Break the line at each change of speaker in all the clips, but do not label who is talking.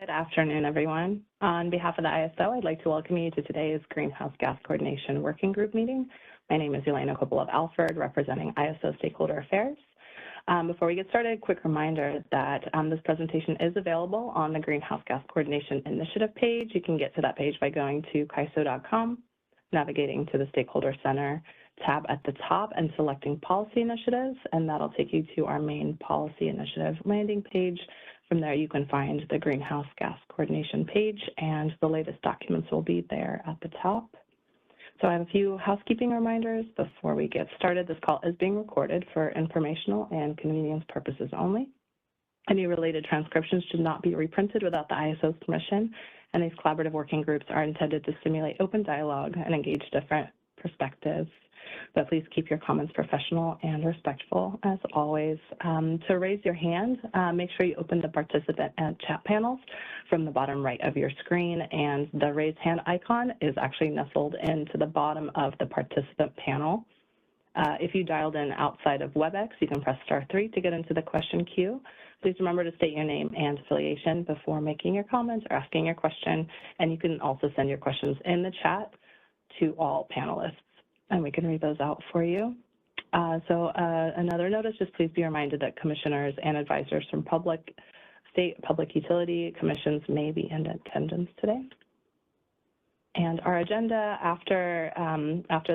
Good afternoon, everyone. On behalf of the ISO, I'd like to welcome you to today's Greenhouse Gas Coordination Working Group meeting. My name is Elena Coppola-Alford, representing ISO Stakeholder Affairs. Before we get started, a quick reminder that this presentation is available on the Greenhouse Gas Coordination Initiative page. You can get to that page by going to CAISO.com, navigating to the Stakeholder Center tab at the top and selecting Policy Initiatives, and that'll take you to our main Policy Initiative landing page. From there, you can find the Greenhouse Gas Coordination page, and the latest documents will be there at the top. So I have a few housekeeping reminders before we get started. This call is being recorded for informational and convenience purposes only. Any related transcriptions should not be reprinted without the ISO's permission, and these collaborative working groups are intended to stimulate open dialogue and engage different perspectives. But please keep your comments professional and respectful, as always. To raise your hand, make sure you open the participant and chat panels from the bottom right of your screen, and the raise hand icon is actually nestled into the bottom of the participant panel. If you dialed in outside of WebEx, you can press *3 to get into the question queue. Please remember to state your name and affiliation before making your comments or asking your question, and you can also send your questions in the chat to all panelists, and we can read those out for you. Another notice, just please be reminded that commissioners and advisors from state public utility commissions may be in attendance today. And our agenda after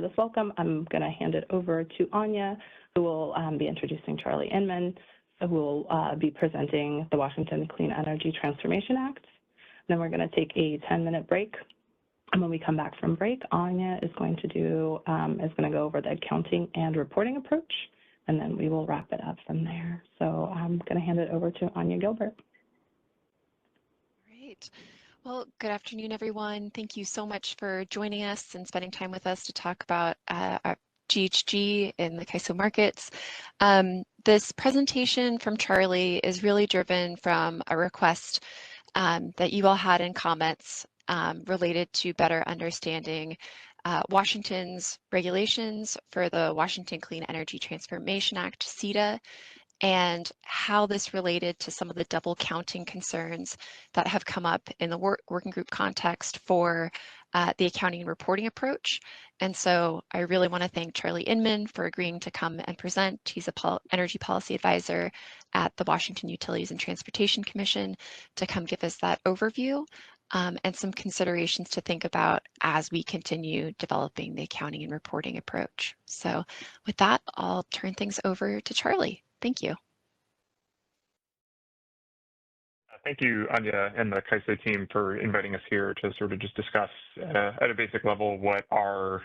this welcome, I'm going to hand it over to Anya, who will be introducing Charlie Inman, who will be presenting the Washington Clean Energy Transformation Act. Then we're going to take a 10-minute break. And when we come back from break, Anya is going to go over the accounting and reporting approach, and then we will wrap it up from there. So I'm going to hand it over to Anya Gilbert.
Great. Well, good afternoon, everyone. Thank you so much for joining us and spending time with us to talk about our GHG in the CAISO markets. This presentation from Charlie is really driven from a request that you all had in comments related to better understanding Washington's regulations for the Washington Clean Energy Transformation Act, CETA, and how this related to some of the double counting concerns that have come up in the working group context for the accounting and reporting approach. And so I really want to thank Charlie Inman for agreeing to come and present. He's a energy policy advisor at the Washington Utilities and Transportation Commission to come give us that overview. And some considerations to think about as we continue developing the accounting and reporting approach. So with that, I'll turn things over to Charlie. Thank you.
Thank you, Anya, and the CAISO team for inviting us here to sort of just discuss at a basic level what our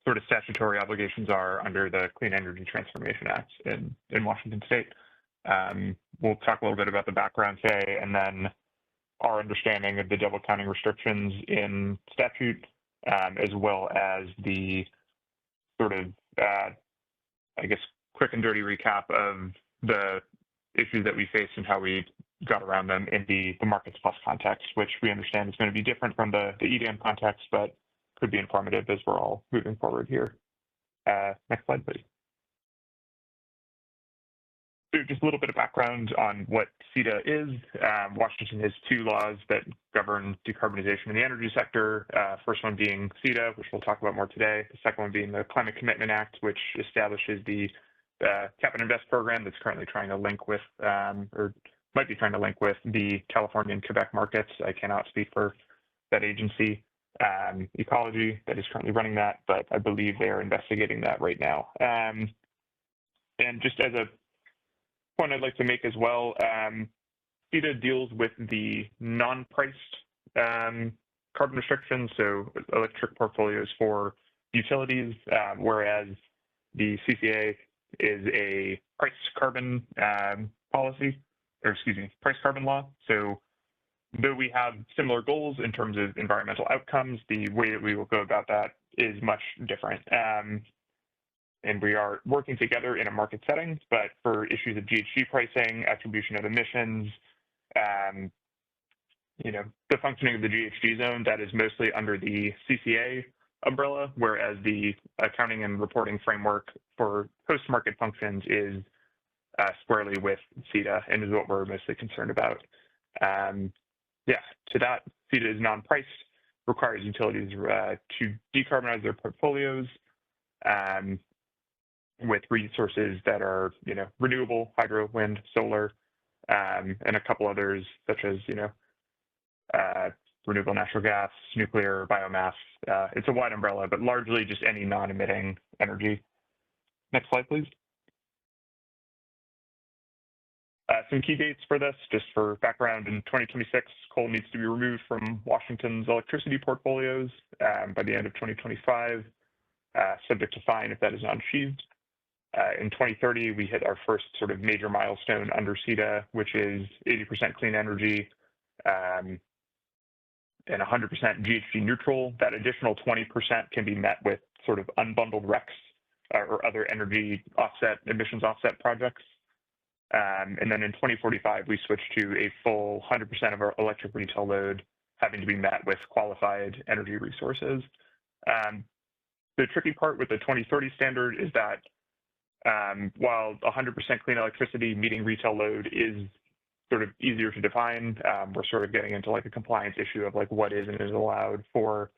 sort of statutory obligations are under the Clean Energy Transformation Act in Washington State. We'll talk a little bit about the background today, and then our understanding of the double counting restrictions in statute, as well as the sort of, I guess, quick and dirty recap of the issues that we faced and how we got around them in the Markets Plus context, which we understand is going to be different from the EDM context, but could be informative as we're all moving forward here. Next slide, please. So just a little bit of background on what CETA is. Washington has two laws that govern decarbonization in the energy sector. First one being CETA, which we'll talk about more today. The second one being the Climate Commitment Act, which establishes the Cap and Invest program that's currently trying to link with, or might be trying to link with, the California and Quebec markets. I cannot speak for that agency. Ecology that is currently running that, but I believe they are investigating that right now. And just as a point I'd like to make as well, CETA deals with the non-priced carbon restrictions, so electric portfolios for utilities, whereas the CCA is a price carbon policy, or excuse me, price carbon law. So though we have similar goals in terms of environmental outcomes, the way that we will go about that is much different. And we are working together in a market setting, but for issues of GHG pricing, attribution of emissions, the functioning of the GHG zone, that is mostly under the CCA umbrella, whereas the accounting and reporting framework for post-market functions is squarely with CETA and is what we're mostly concerned about. To that, CETA is non-priced, requires utilities to decarbonize their portfolios with resources that are, renewable, hydro, wind, solar, and a couple others such as, renewable natural gas, nuclear, biomass. It's a wide umbrella, but largely just any non-emitting energy. Next slide, please. Some key dates for this, just for background: in 2026, coal needs to be removed from Washington's electricity portfolios by the end of 2025, subject to fine if that is not achieved. In 2030, we hit our first sort of major milestone under CETA, which is 80% clean energy and 100% GHG neutral. That additional 20% can be met with sort of unbundled RECs or other energy offset, emissions offset projects. And then in 2045, we switch to a full 100% of our electric retail load having to be met with qualified energy resources. The tricky part with the 2030 standard is that while 100% clean electricity meeting retail load is sort of easier to define, we're sort of getting into like a compliance issue of like what is and isn't allowed for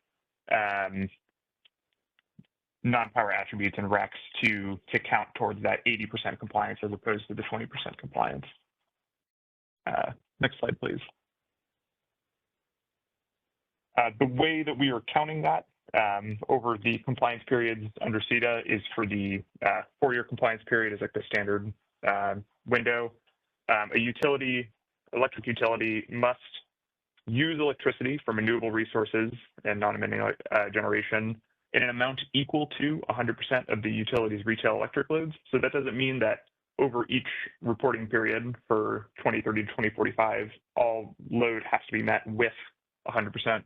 non-power attributes and RECs to count towards that 80% compliance as opposed to the 20% compliance. Next slide, please. The way that we are counting that over the compliance periods under CETA is for the 4-year compliance period is like the standard window. A utility, electric utility, must use electricity from renewable resources and non-emitting generation in an amount equal to 100% of the utility's retail electric loads. So that doesn't mean that over each reporting period for 2030 to 2045, all load has to be met with 100%,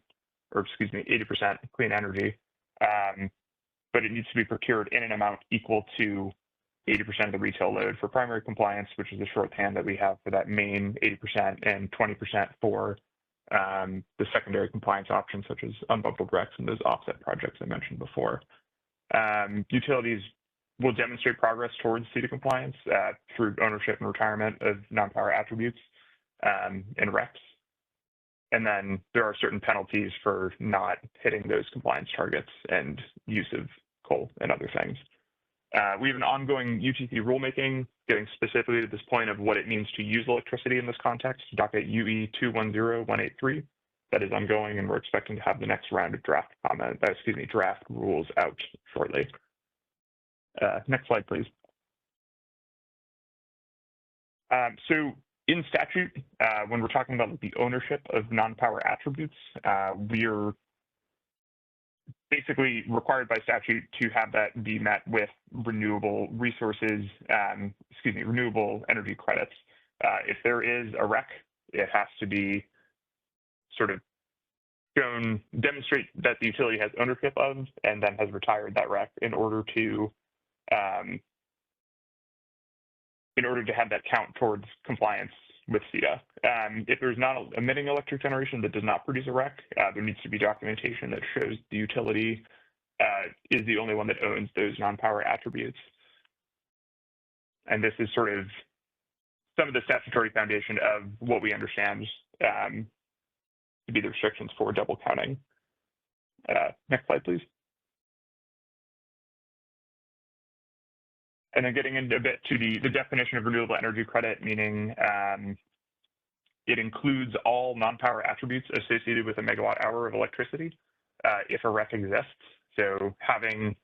or excuse me, 80% clean energy. But it needs to be procured in an amount equal to 80% of the retail load for primary compliance, which is the shorthand that we have for that main 80% and 20% for the secondary compliance options, such as unbundled RECs and those offset projects I mentioned before. Utilities will demonstrate progress towards CETA compliance through ownership and retirement of non-power attributes and RECs. And then there are certain penalties for not hitting those compliance targets and use of coal and other things. We have an ongoing UTC rulemaking getting specifically to this point of what it means to use electricity in this context, docket UE 210183. That is ongoing, and we're expecting to have the next round of draft rules out shortly. Next slide, please. So in statute, when we're talking about the ownership of non-power attributes, we're basically required by statute to have that be met with renewable resources, renewable energy credits. If there is a REC, it has to be sort of demonstrate that the utility has ownership of and then has retired that REC in order to have that count towards compliance with CETA. If there's not emitting electric generation that does not produce a REC, there needs to be documentation that shows the utility is the only one that owns those non-power attributes. And this is sort of some of the statutory foundation of what we understand to be the restrictions for double counting. Next slide, please. And then getting into a bit to the definition of renewable energy credit, meaning it includes all non-power attributes associated with a megawatt hour of electricity if a REC exists. So having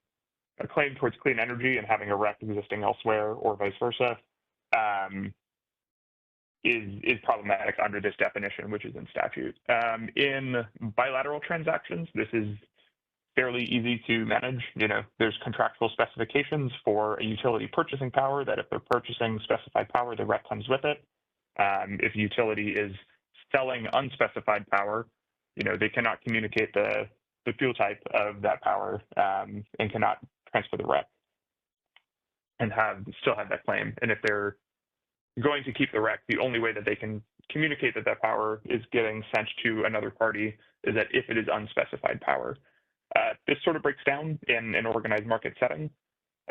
a claim towards clean energy and having a REC existing elsewhere or vice versa is problematic under this definition, which is in statute. In bilateral transactions, this is fairly easy to manage. There's contractual specifications for a utility purchasing power that if they're purchasing specified power, the REC comes with it. If a utility is selling unspecified power, they cannot communicate the fuel type of that power and cannot transfer the REC and still have that claim. And if they're going to keep the REC, the only way that they can communicate that power is getting sent to another party is that if it is unspecified power. This sort of breaks down in an organized market setting.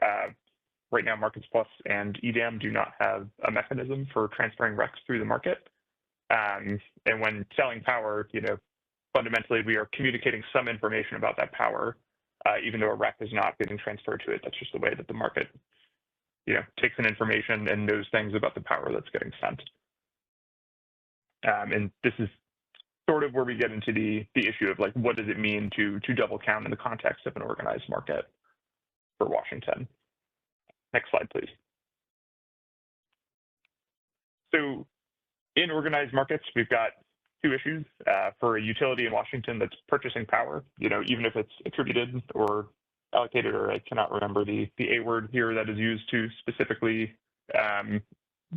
Right now, Markets Plus and EDAM do not have a mechanism for transferring RECs through the market. And when selling power, fundamentally we are communicating some information about that power, even though a REC is not getting transferred to it. That's just the way that the market, takes in information and knows things about the power that's getting sent. And this is sort of where we get into the issue of like, what does it mean to double count in the context of an organized market for Washington? Next slide, please. So in organized markets, we've got two issues. For a utility in Washington that's purchasing power, even if it's attributed or allocated, or I cannot remember the A word here that is used to specifically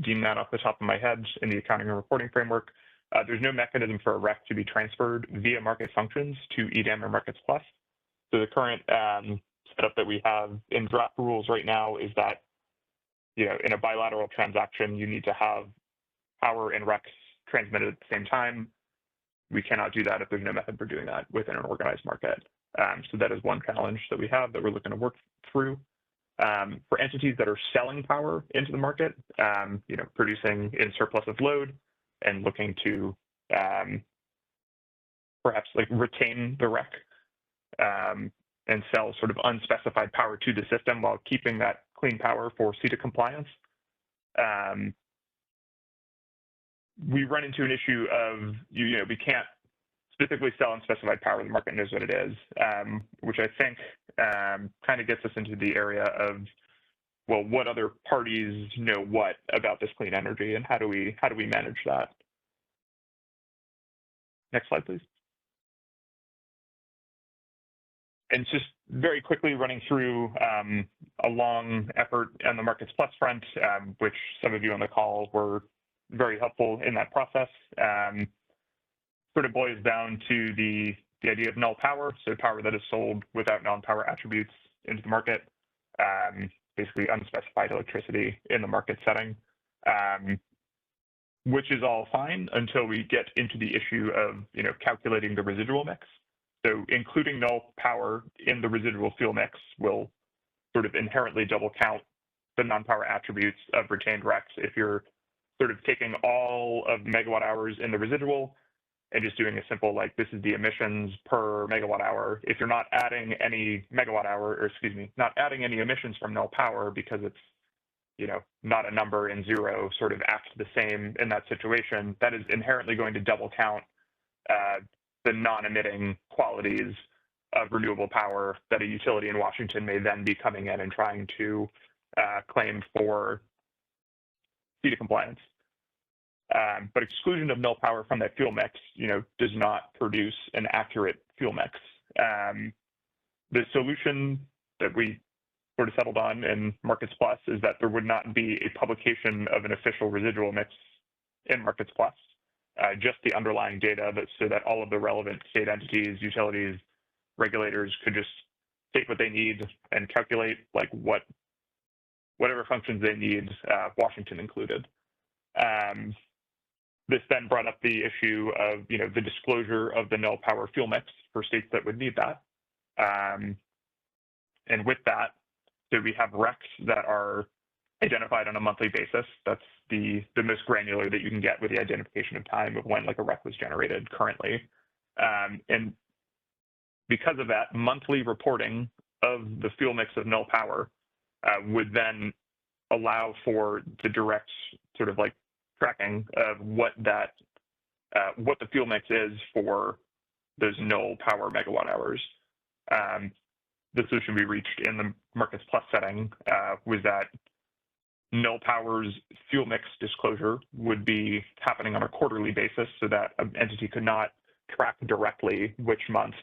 deem that off the top of my head in the accounting and reporting framework. There's no mechanism for a REC to be transferred via market functions to EDAM or Markets Plus. So the current setup that we have in draft rules right now is that, in a bilateral transaction, you need to have power and RECs transmitted at the same time. We cannot do that if there's no method for doing that within an organized market. So that is one challenge that we have that we're looking to work through. For entities that are selling power into the market, producing in surplus of load and looking to perhaps like retain the REC and sell sort of unspecified power to the system while keeping that clean power for CETA compliance. We run into an issue of, we can't specifically sell unspecified power. The market knows what it is, which I think kind of gets us into the area of, well, what other parties know what about this clean energy, and how do we manage that? Next slide, please. And just very quickly running through a long effort on the Markets Plus front, which some of you on the call were very helpful in that process. Sort of boils down to the idea of null power, so power that is sold without non-power attributes into the market, basically unspecified electricity in the market setting, which is all fine until we get into the issue of calculating the residual mix. So including null power in the residual fuel mix will sort of inherently double count the non-power attributes of retained RECs if you're sort of taking all of megawatt hours in the residual and just doing a simple, like, this is the emissions per megawatt hour. If you're not adding any not adding any emissions from null power because it's, not a number and zero sort of acts the same in that situation, that is inherently going to double count the non-emitting qualities of renewable power that a utility in Washington may then be coming in and trying to claim for CETA compliance. But exclusion of null power from that fuel mix, does not produce an accurate fuel mix. The solution that we sort of settled on in Markets Plus is that there would not be a publication of an official residual mix in Markets Plus, just the underlying data so that all of the relevant state entities, utilities, regulators could just take what they need and calculate like whatever functions they need, Washington included. This then brought up the issue of, the disclosure of the null power fuel mix for states that would need that. And with that, so we have RECs that are identified on a monthly basis. That's the most granular that you can get with the identification of time of when like a REC was generated currently. And because of that, monthly reporting of the fuel mix of null power would then allow for the direct sort of like tracking of what the fuel mix is for those null power megawatt hours. The solution we reached in the Markets Plus setting was that null power's fuel mix disclosure would be happening on a quarterly basis so that an entity could not track directly which month,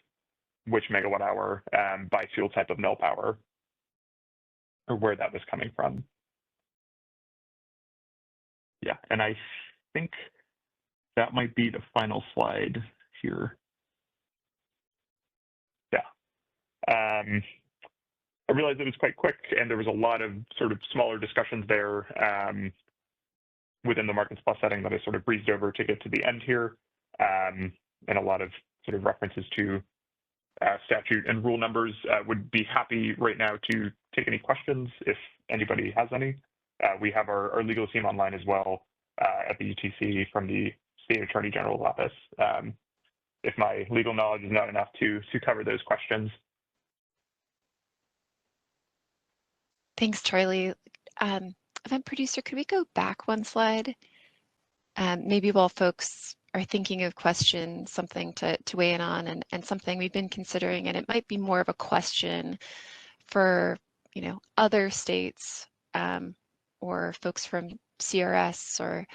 which megawatt hour by fuel type of null power or where that was coming from. Yeah, and I think that might be the final slide here. Yeah. I realized it was quite quick and there was a lot of sort of smaller discussions there within the Markets Plus setting that I sort of breezed over to get to the end here, and a lot of sort of references to statute and rule numbers. Would be happy right now to take any questions if anybody has any. We have our legal team online as well at the UTC from the State Attorney General's office, if my legal knowledge is not enough to cover those questions.
Thanks, Charlie. Event producer, could we go back one slide? Maybe while folks are thinking of questions, something to weigh in on, and something we've been considering, and it might be more of a question for other states or folks from CRS or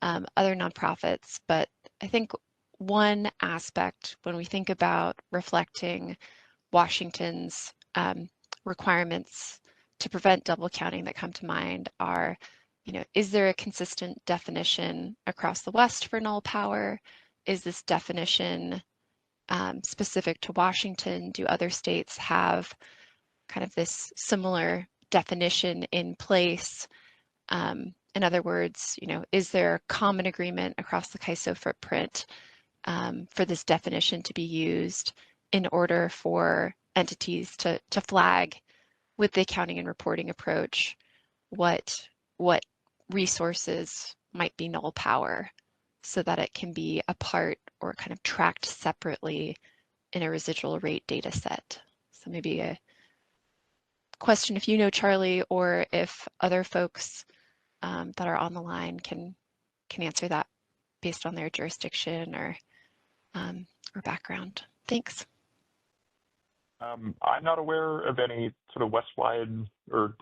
other nonprofits. But I think one aspect when we think about reflecting Washington's requirements to prevent double counting that come to mind are, is there a consistent definition across the West for null power? Is this definition specific to Washington? Do other states have kind of this similar definition in place? In other words, is there a common agreement across the CAISO footprint for this definition to be used in order for entities to flag with the accounting and reporting approach what resources might be null power, so that it can be a part or kind of tracked separately in a residual rate data set? So maybe a question if you know, Charlie, or if other folks that are on the line can answer that based on their jurisdiction or background. Thanks.
I'm not aware of any sort of West-wide or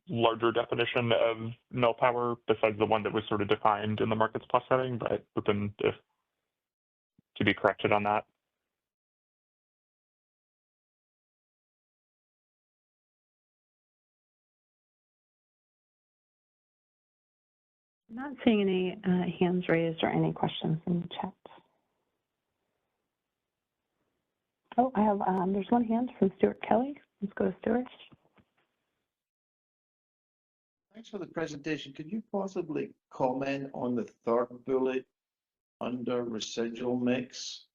larger definition of null power besides the one that was sort of defined in the Markets Plus setting, but open to be corrected on that.
I'm not seeing any hands raised or any questions in the chat. Oh, I have, there's one hand from Stuart Kelly. Let's go to Stuart.
Thanks for the presentation. Could you possibly comment on the third bullet under residual mix?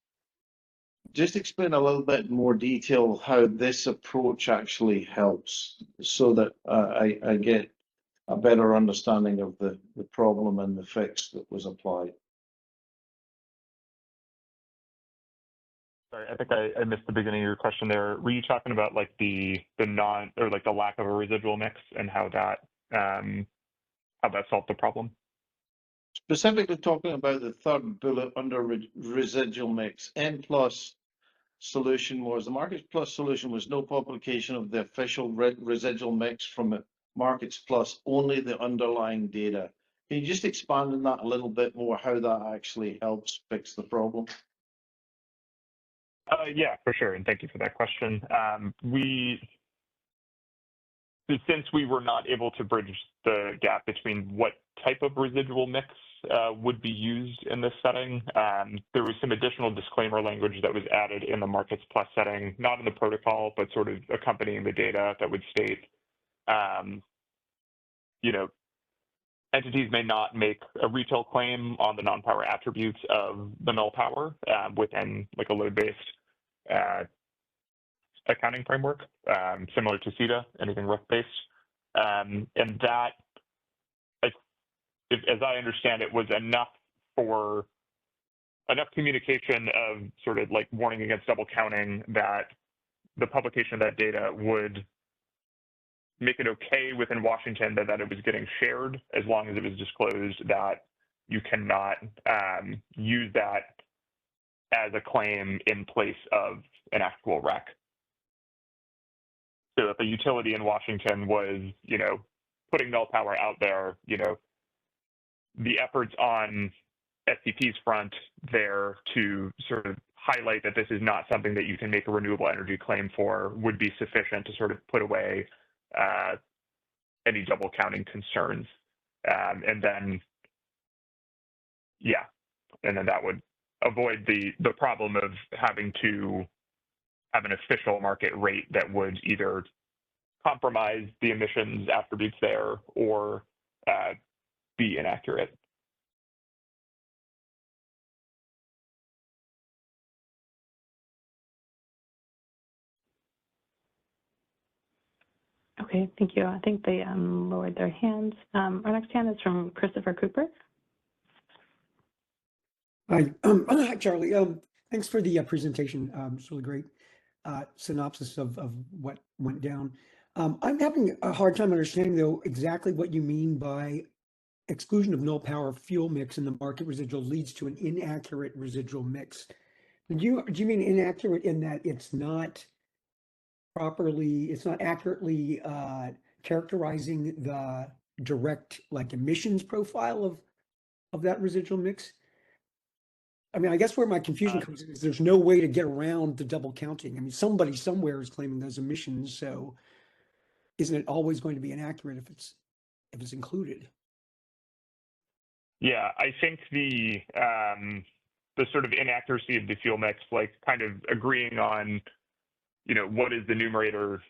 Just explain a little bit more detail how this approach actually helps, so that I get a better understanding of the problem and the fix that was applied.
Sorry, I think I missed the beginning of your question there. Were you talking about like the non, or like the lack of a residual mix and how that solved the problem?
Specifically talking about the third bullet under residual mix. N plus solution was, the Markets Plus solution was no publication of the official residual mix from Markets Plus, only the underlying data. Can you just expand on that a little bit more, how that actually helps fix the problem?
Yeah, for sure, and thank you for that question. Since we were not able to bridge the gap between what type of residual mix would be used in this setting, there was some additional disclaimer language that was added in the Markets Plus setting, not in the protocol, but sort of accompanying the data that would state, entities may not make a retail claim on the non-power attributes of the null power within like a load-based accounting framework, similar to CETA, anything RUF-based. And that, as I understand it, was enough communication of sort of like warning against double counting that the publication of that data would make it okay within Washington that it was getting shared, as long as it was disclosed that you cannot use that as a claim in place of an actual rec. So if a utility in Washington was, putting null power out there, the efforts on SCP's front there to sort of highlight that this is not something that you can make a renewable energy claim for would be sufficient to sort of put away any double counting concerns. And then that would avoid the problem of having to have an official market rate that would either compromise the emissions attributes there or be inaccurate.
Okay, thank you. I think they lowered their hands. Our next hand is from Christopher Cooper.
Hi, hi, Charlie. Thanks for the presentation. It's really great synopsis of what went down. I'm having a hard time understanding, though, exactly what you mean by exclusion of null power fuel mix in the market residual leads to an inaccurate residual mix. Do you mean inaccurate in that it's not accurately characterizing the direct like emissions profile of that residual mix? I mean, I guess where my confusion comes in is there's no way to get around the double counting. I mean, somebody somewhere is claiming those emissions, so isn't it always going to be inaccurate if it's included?
Yeah, I think the sort of inaccuracy of the fuel mix, like kind of agreeing on, what is the numerator,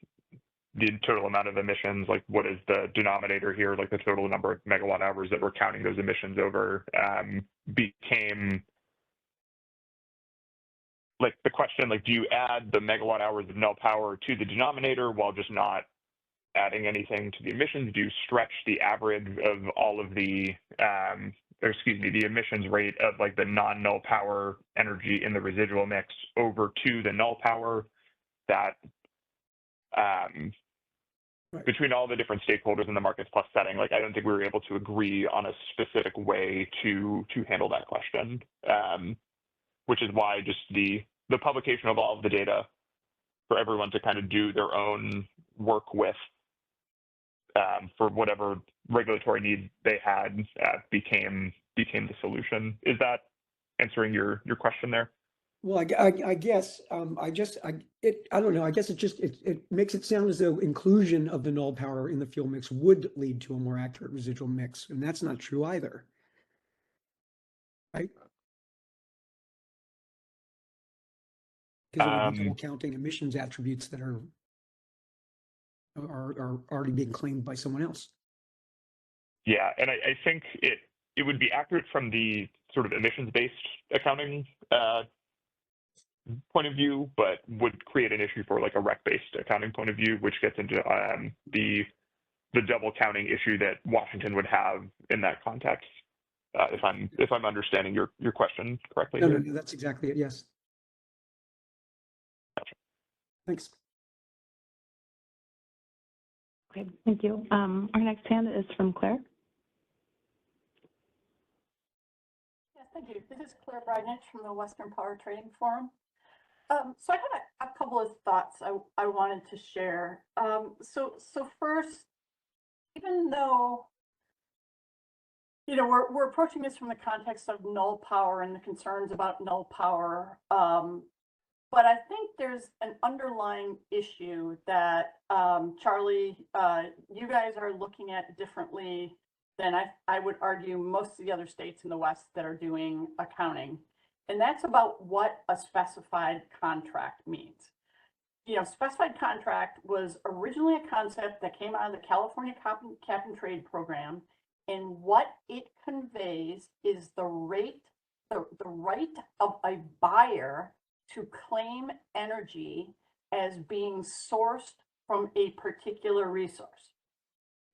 the total amount of emissions, like what is the denominator here, like the total number of megawatt hours that we're counting those emissions over, became like the question, like, do you add the megawatt hours of null power to the denominator while just not adding anything to the emissions? Do you stretch the average of all of the, the emissions rate of like the non-null power energy in the residual mix over to the null power? That between all the different stakeholders in the markets plus setting, like I don't think we were able to agree on a specific way to handle that question, which is why just the publication of all of the data for everyone to kind of do their own work with for whatever regulatory need they had became the solution. Is that answering your question there?
Well, I guess I don't know. I guess it makes it sound as though inclusion of the null power in the fuel mix would lead to a more accurate residual mix, and that's not true either, right? Because it would be double counting emissions attributes that are already being claimed by someone else.
Yeah, and I think it would be accurate from the sort of emissions-based accounting point of view, but would create an issue for like a rec-based accounting point of view, which gets into the double counting issue that Washington would have in that context. If I'm understanding your question correctly.
No, that's exactly it. Yes.
Gotcha.
Thanks.
Okay, thank you. Our next hand is from Claire.
Yes, thank you. This is Claire Bridnich from the Western Power Trading Forum. So I had a couple of thoughts I wanted to share. So first, even though we're approaching this from the context of null power and the concerns about null power, but I think there's an underlying issue that Charlie, you guys are looking at differently than I would argue most of the other states in the West that are doing accounting. And that's about what a specified contract means. Specified contract was originally a concept that came out of the California Cap and Trade program. And what it conveys is the right of a buyer to claim energy as being sourced from a particular resource.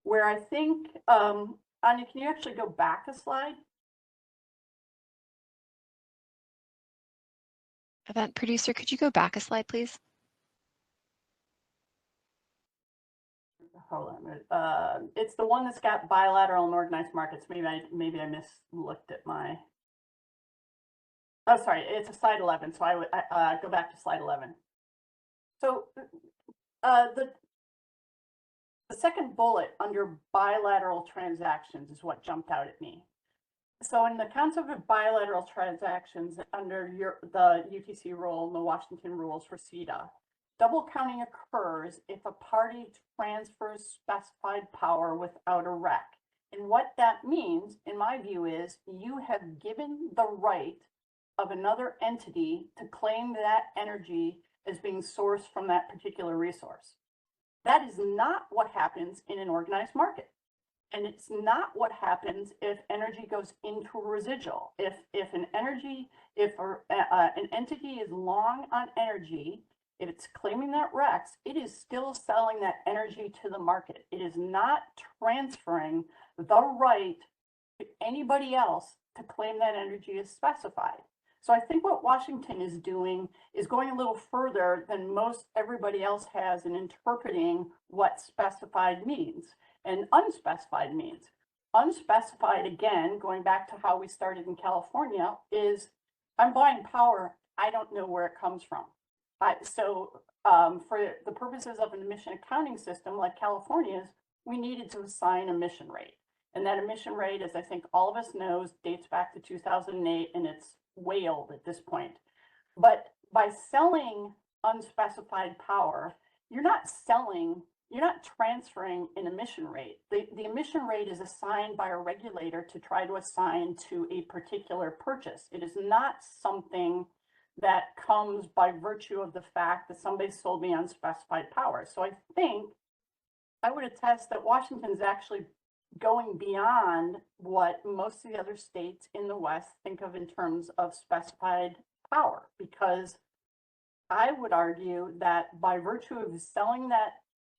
Where I think, Anya, can you actually go back a slide?
Event producer, could you go back a slide, please?
Hold on. It's the one that's got bilateral and organized markets. Maybe I mislooked at my. Oh, sorry. It's a slide 11. So I would go back to slide 11. So the second bullet under bilateral transactions is what jumped out at me. So in the concept of bilateral transactions under the UTC rule and the Washington rules for CETA, double counting occurs if a party transfers specified power without a REC. And what that means, in my view, is you have given the right of another entity to claim that energy as being sourced from that particular resource. That is not what happens in an organized market. And it's not what happens if energy goes into a residual. If an entity is long on energy, if it's claiming that RECs, it is still selling that energy to the market. It is not transferring the right to anybody else to claim that energy as specified. So I think what Washington is doing is going a little further than most everybody else has in interpreting what specified means and unspecified means. Unspecified, again, going back to how we started in California, is I'm buying power, I don't know where it comes from. For the purposes of an emission accounting system like California's, we needed to assign emission rate. And that emission rate, as I think all of us knows, dates back to 2008, and it's way old at this point. But by selling unspecified power, you're not transferring an emission rate. The emission rate is assigned by a regulator to try to assign to a particular purchase. It is not something that comes by virtue of the fact that somebody sold me unspecified power. So I think I would attest that Washington's actually going beyond what most of the other states in the West think of in terms of specified power, because I would argue that by virtue of selling that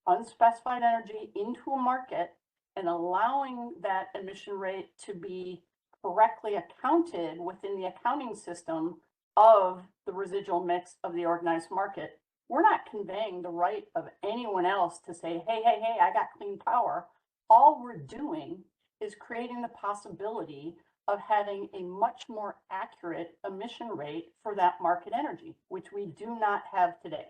unspecified energy into a market and allowing that emission rate to be correctly accounted within the accounting system of the residual mix of the organized market, we're not conveying the right of anyone else to say, hey, I got clean power. All we're doing is creating the possibility of having a much more accurate emission rate for that market energy, which we do not have today.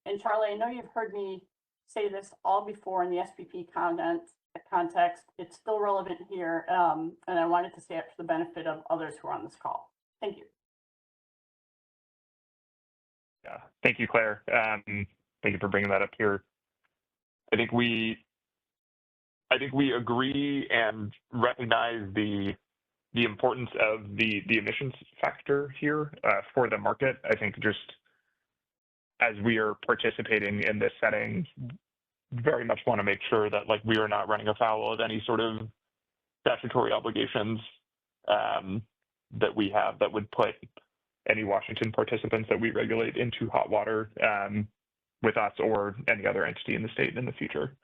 And Charlie, I know you've heard me say this all before in the SPP context. It's still relevant here, and I wanted to say it for the benefit of others who are on this call. Thank you.
Yeah, thank you, Claire. Thank you for bringing that up here. I think we agree and recognize the importance of the emissions factor here for the market. I think just as we are participating in this setting, very much want to make sure that we are not running afoul of any sort of statutory obligations that we have that would put any Washington participants that we regulate into hot water with us or any other entity in the state in the future.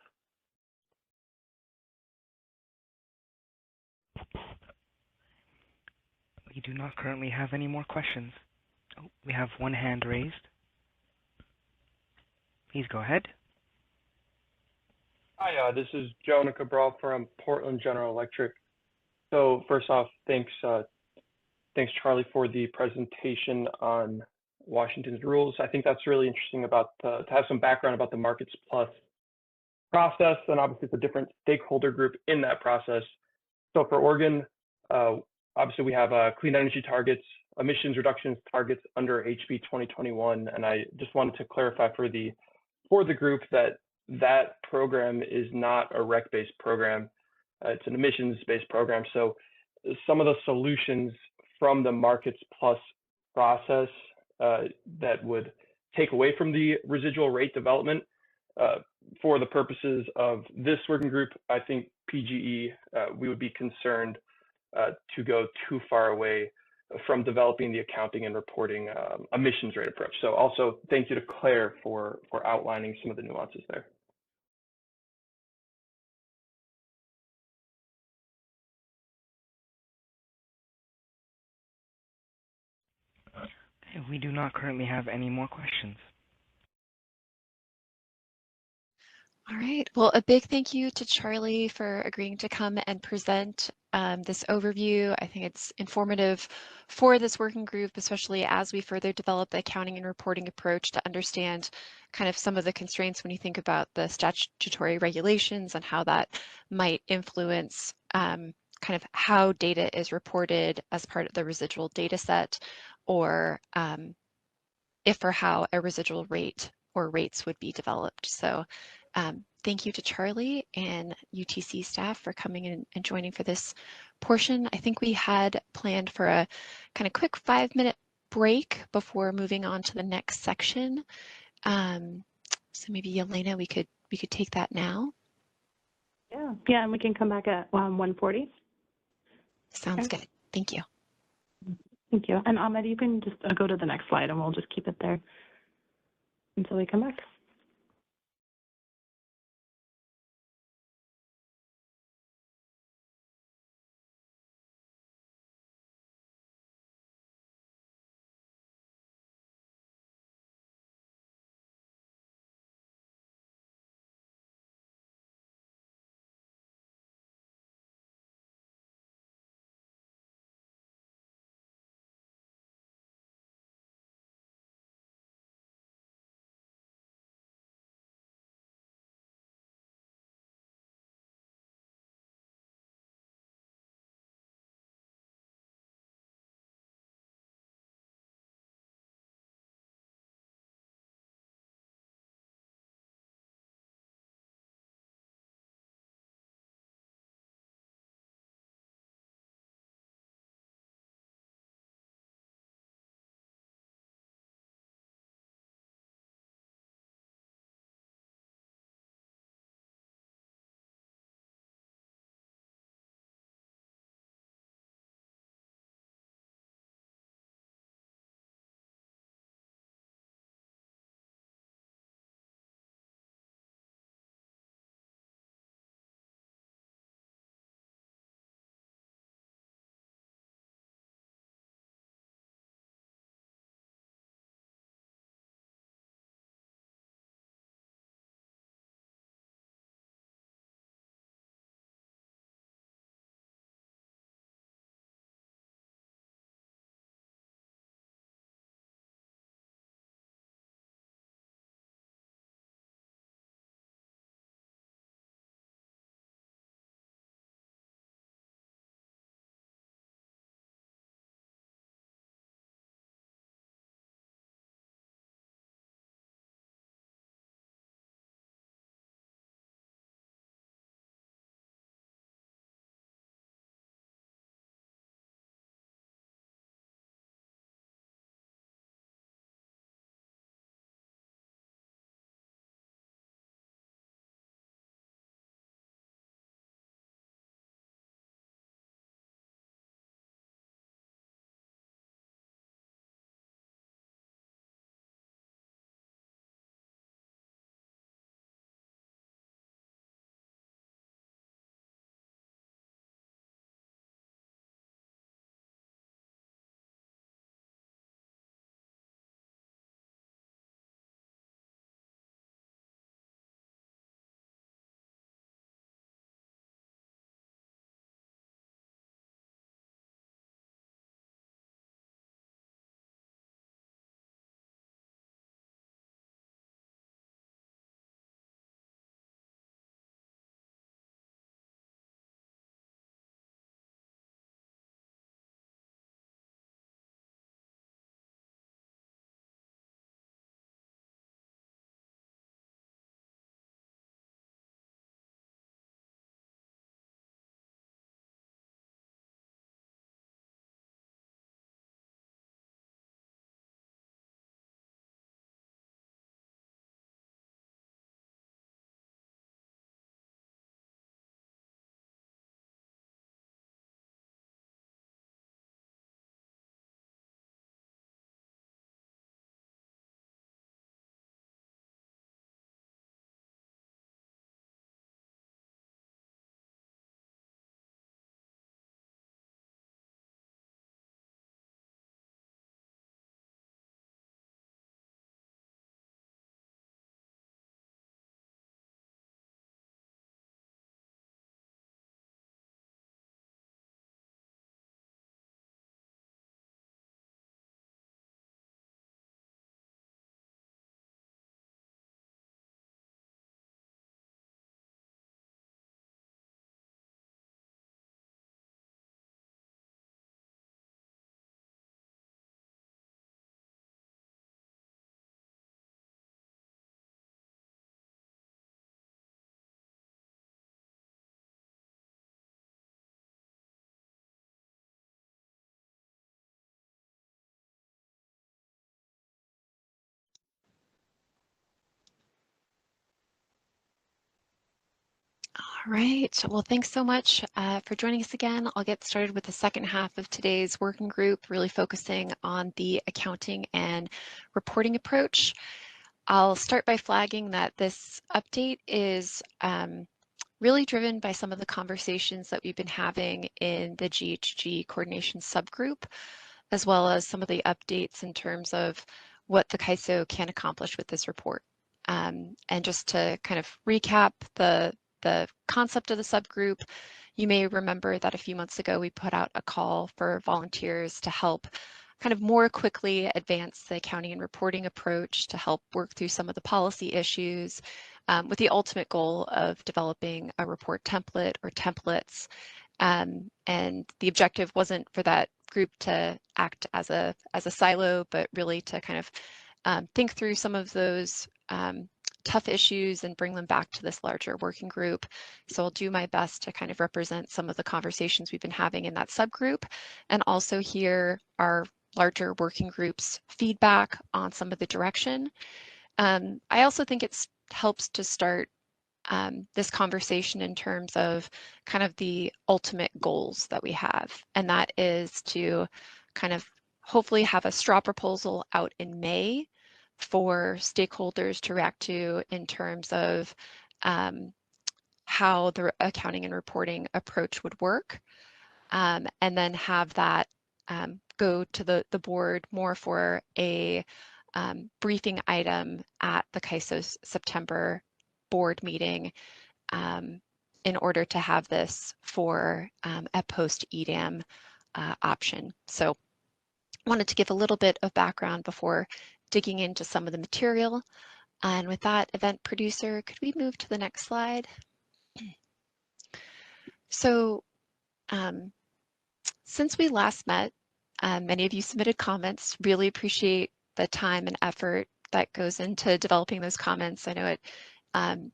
We do not currently have any more questions. Oh, we have one hand raised. Please go ahead.
Hi, this is Jonah Cabral from Portland General Electric. So first off, thanks Charlie for the presentation on Washington's rules. I think that's really interesting to have some background about the Markets Plus process, and obviously it's a different stakeholder group in that process. So for Oregon, obviously we have clean energy targets, emissions reductions targets under HB 2021, and I just wanted to clarify for the group that program is not a REC-based program. It's an emissions-based program. So some of the solutions from the Markets Plus process that would take away from the residual rate development for the purposes of this working group, I think PGE, we would be concerned to go too far away from developing the accounting and reporting emissions rate approach. So also thank you to Claire for outlining some of the nuances there.
Okay, we do not currently have any more questions.
All right. Well, a big thank you to Charlie for agreeing to come and present this overview. I think it's informative for this working group, especially as we further develop the accounting and reporting approach to understand kind of some of the constraints when you think about the statutory regulations and how that might influence kind of how data is reported as part of the residual data set, or if or how a residual rate or rates would be developed. So thank you to Charlie and UTC staff for coming in and joining for this portion. I think we had planned for a kind of quick 5-minute break before moving on to the next section. So maybe Elena, we could take that now.
Yeah, and we can come back at 1:40.
Sounds
Okay.
good. Thank you.
Thank you. And Ahmed, you can just go to the next slide and we'll just keep it there until we come back.
All right, well, thanks so much for joining us again. I'll get started with the second half of today's working group, really focusing on the accounting and reporting approach. I'll start by flagging that this update is really driven by some of the conversations that we've been having in the GHG coordination subgroup, as well as some of the updates in terms of what the CAISO can accomplish with this report. And just to kind of recap the concept of the subgroup, you may remember that a few months ago we put out a call for volunteers to help kind of more quickly advance the accounting and reporting approach to help work through some of the policy issues with the ultimate goal of developing a report template or templates. And the objective wasn't for that group to act as a silo, but really to kind of think through some of those tough issues and bring them back to this larger working group. So I'll do my best to kind of represent some of the conversations we've been having in that subgroup, and also hear our larger working groups feedback on some of the direction. I also think it helps to start this conversation in terms of kind of the ultimate goals that we have, and that is to kind of hopefully have a straw proposal out in May for stakeholders to react to in terms of how the accounting and reporting approach would work, and then have that go to the board more for a briefing item at the CAISO September board meeting in order to have this for a post-EDAM option. So wanted to give a little bit of background before digging into some of the material. And with that, event producer, could we move to the next slide? So since we last met, many of you submitted comments. Really appreciate the time and effort that goes into developing those comments. I know it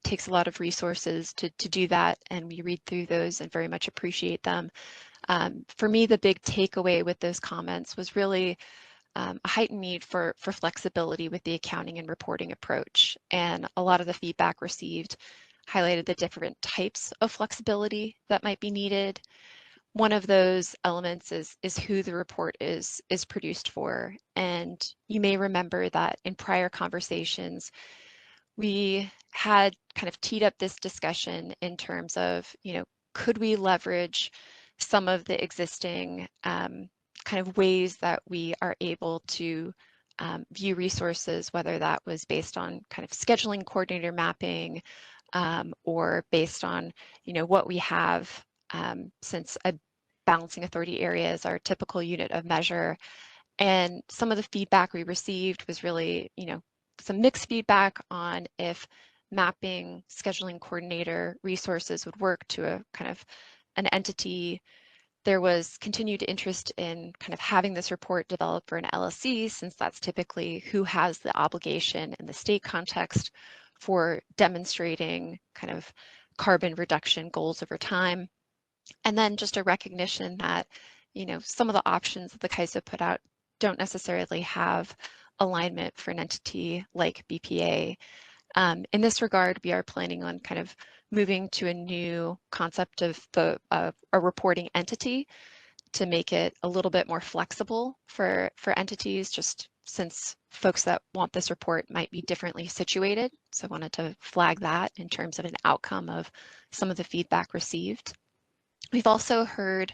takes a lot of resources to do that, and we read through those and very much appreciate them. For me, the big takeaway with those comments was really a heightened need for flexibility with the accounting and reporting approach. And a lot of the feedback received highlighted the different types of flexibility that might be needed. One of those elements is who the report is produced for. And you may remember that in prior conversations, we had kind of teed up this discussion in terms of, could we leverage some of the existing kind of ways that we are able to view resources, whether that was based on kind of scheduling coordinator mapping or based on, what we have since a balancing authority area is our typical unit of measure. And some of the feedback we received was really, some mixed feedback on if mapping scheduling coordinator resources would work to a kind of an entity. There was continued interest in kind of having this report developed for an LLC, since that's typically who has the obligation in the state context for demonstrating kind of carbon reduction goals over time. And then just a recognition that, some of the options that the CAISO put out don't necessarily have alignment for an entity like BPA. In this regard, we are planning on kind of moving to a new concept of a reporting entity to make it a little bit more flexible for entities, just since folks that want this report might be differently situated. So I wanted to flag that in terms of an outcome of some of the feedback received. We've also heard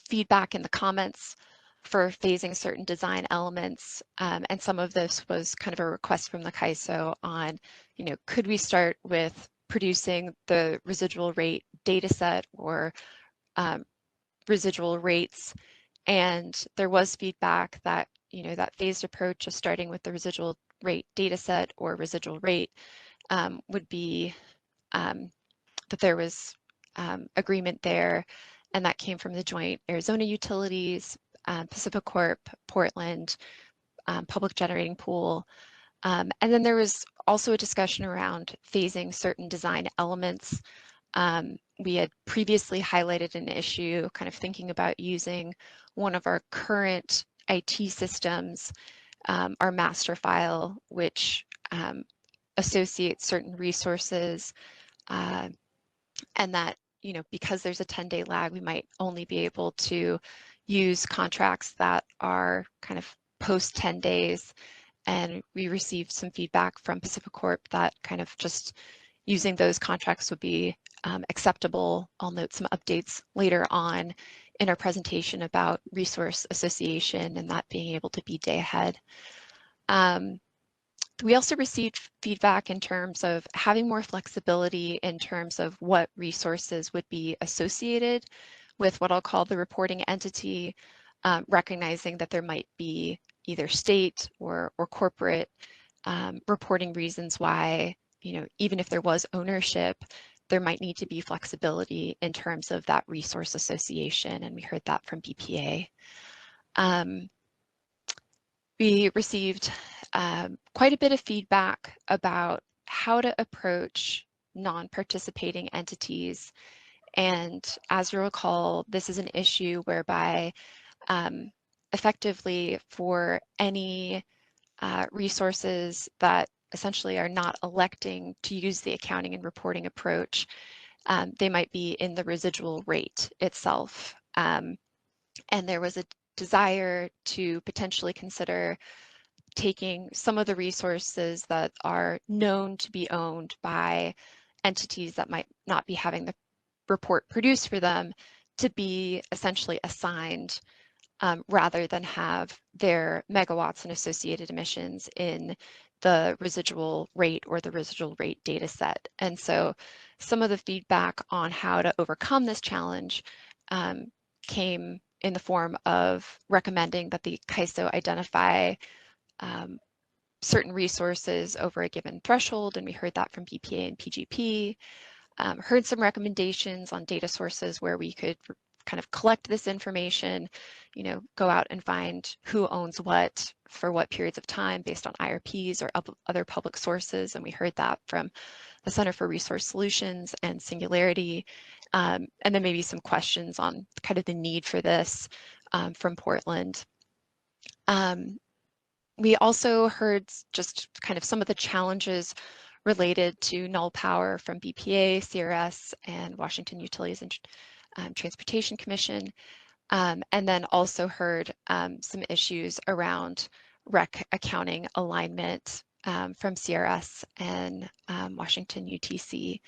feedback in the comments for phasing certain design elements, and some of this was kind of a request from the CAISO on, could we start with producing the residual rate data set or residual rates? And there was feedback that, that phased approach of starting with the residual rate data set or residual rate would be that there was agreement there, and that came from the joint Arizona Utilities, PacifiCorp, Portland, Public Generating Pool. And then there was also a discussion around phasing certain design elements. We had previously highlighted an issue, kind of thinking about using one of our current IT systems, our master file, which associates certain resources and that, you know, because there's a 10-day lag, we might only be able to use contracts that are kind of post 10 days. And we received some feedback from PacifiCorp that kind of just using those contracts would be acceptable. I'll note some updates later on in our presentation about resource association and that being able to be day ahead. We also received feedback in terms of having more flexibility in terms of what resources would be associated with what I'll call the reporting entity, recognizing that there might be either state or corporate reporting reasons why, you know, even if there was ownership, there might need to be flexibility in terms of that resource association, and we heard that from BPA. We received quite a bit of feedback about how to approach non-participating entities. And as you recall, this is an issue whereby effectively for any resources that essentially are not electing to use the accounting and reporting approach, they might be in the residual rate itself. And there was a desire to potentially consider taking some of the resources that are known to be owned by entities that might not be having the report produced for them to be essentially assigned rather than have their megawatts and associated emissions in the residual rate or the residual rate data set. And so some of the feedback on how to overcome this challenge came in the form of recommending that the CAISO identify certain resources over a given threshold, and we heard that from BPA and PGP. Heard some recommendations on data sources where we could kind of collect this information, you know, go out and find who owns what for what periods of time based on IRPs or other public sources, and we heard that from the Center for Resource Solutions and Singularity, and then maybe some questions on kind of the need for this from Portland. We also heard just kind of some of the challenges related to null power from BPA, CRS, and Washington Utilities and Transportation Commission, and then also heard some issues around REC accounting alignment from CRS and Washington UTC.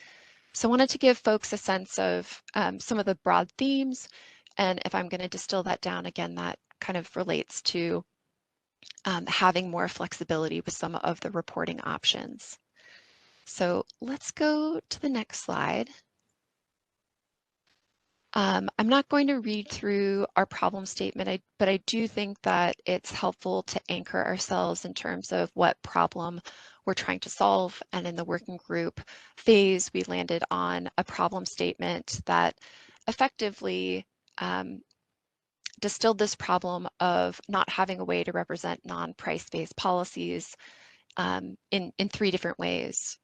So I wanted to give folks a sense of some of the broad themes, and if I'm going to distill that down again, that kind of relates to having more flexibility with some of the reporting options. So let's go to the next slide. I'm not going to read through our problem statement, but I do think that it's helpful to anchor ourselves in terms of what problem we're trying to solve. And in the working group phase, we landed on a problem statement that effectively distilled this problem of not having a way to represent non-price-based policies in 3 different ways.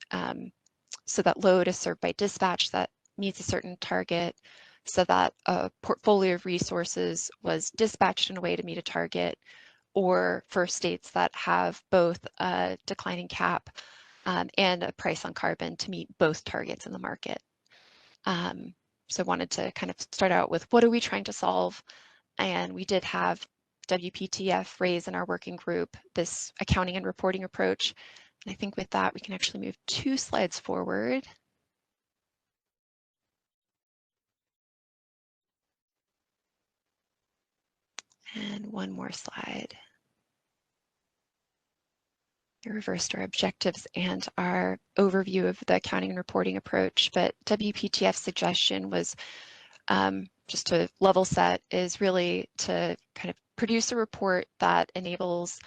So that load is served by dispatch that meets a certain target, so that a portfolio of resources was dispatched in a way to meet a target, or for states that have both a declining cap and a price on carbon to meet both targets in the market. So I wanted to kind of start out with what are we trying to solve? And we did have WPTF raise in our working group this accounting and reporting approach. And I think with that, we can actually move 2 slides forward. And 1 more slide. We reversed our objectives and our overview of the accounting and reporting approach, but WPTF's suggestion was just to level set is really to kind of produce a report that enables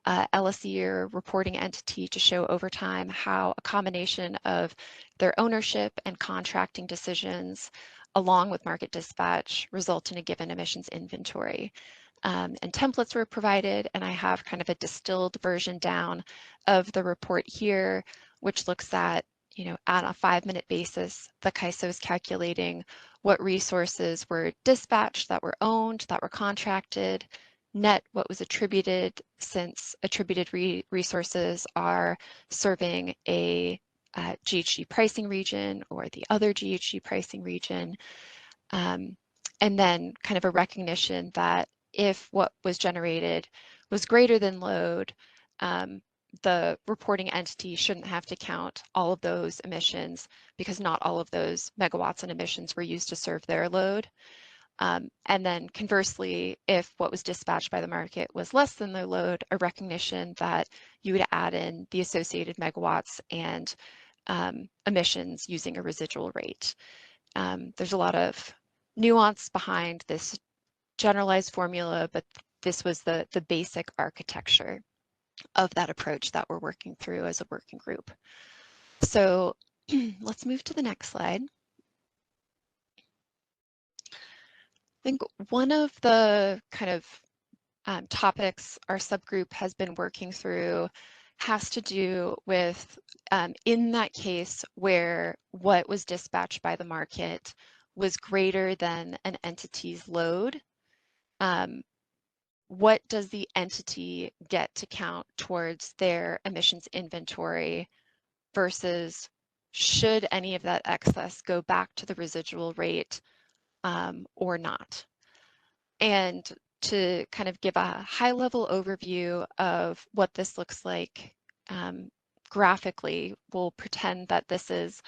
LSE or reporting entity to show over time how a combination of their ownership and contracting decisions along with market dispatch result in a given emissions inventory. And templates were provided, and I have kind of a distilled version down of the report here, which looks at, you know, on a 5-minute basis, the CAISO is calculating what resources were dispatched, that were owned, that were contracted, net what was attributed, since attributed resources are serving a GHG pricing region or the other GHG pricing region. And then kind of a recognition that if what was generated was greater than load, the reporting entity shouldn't have to count all of those emissions because not all of those megawatts and emissions were used to serve their load. And then conversely, if what was dispatched by the market was less than their load, a recognition that you would add in the associated megawatts and emissions using a residual rate. There's a lot of nuance behind this generalized formula, but this was the basic architecture of that approach that we're working through as a working group. So let's move to the next slide. I think one of the kind of topics our subgroup has been working through has to do with in that case where what was dispatched by the market was greater than an entity's load, what does the entity get to count towards their emissions inventory versus should any of that excess go back to the residual rate or not? And to kind of give a high-level overview of what this looks like graphically, we'll pretend that this is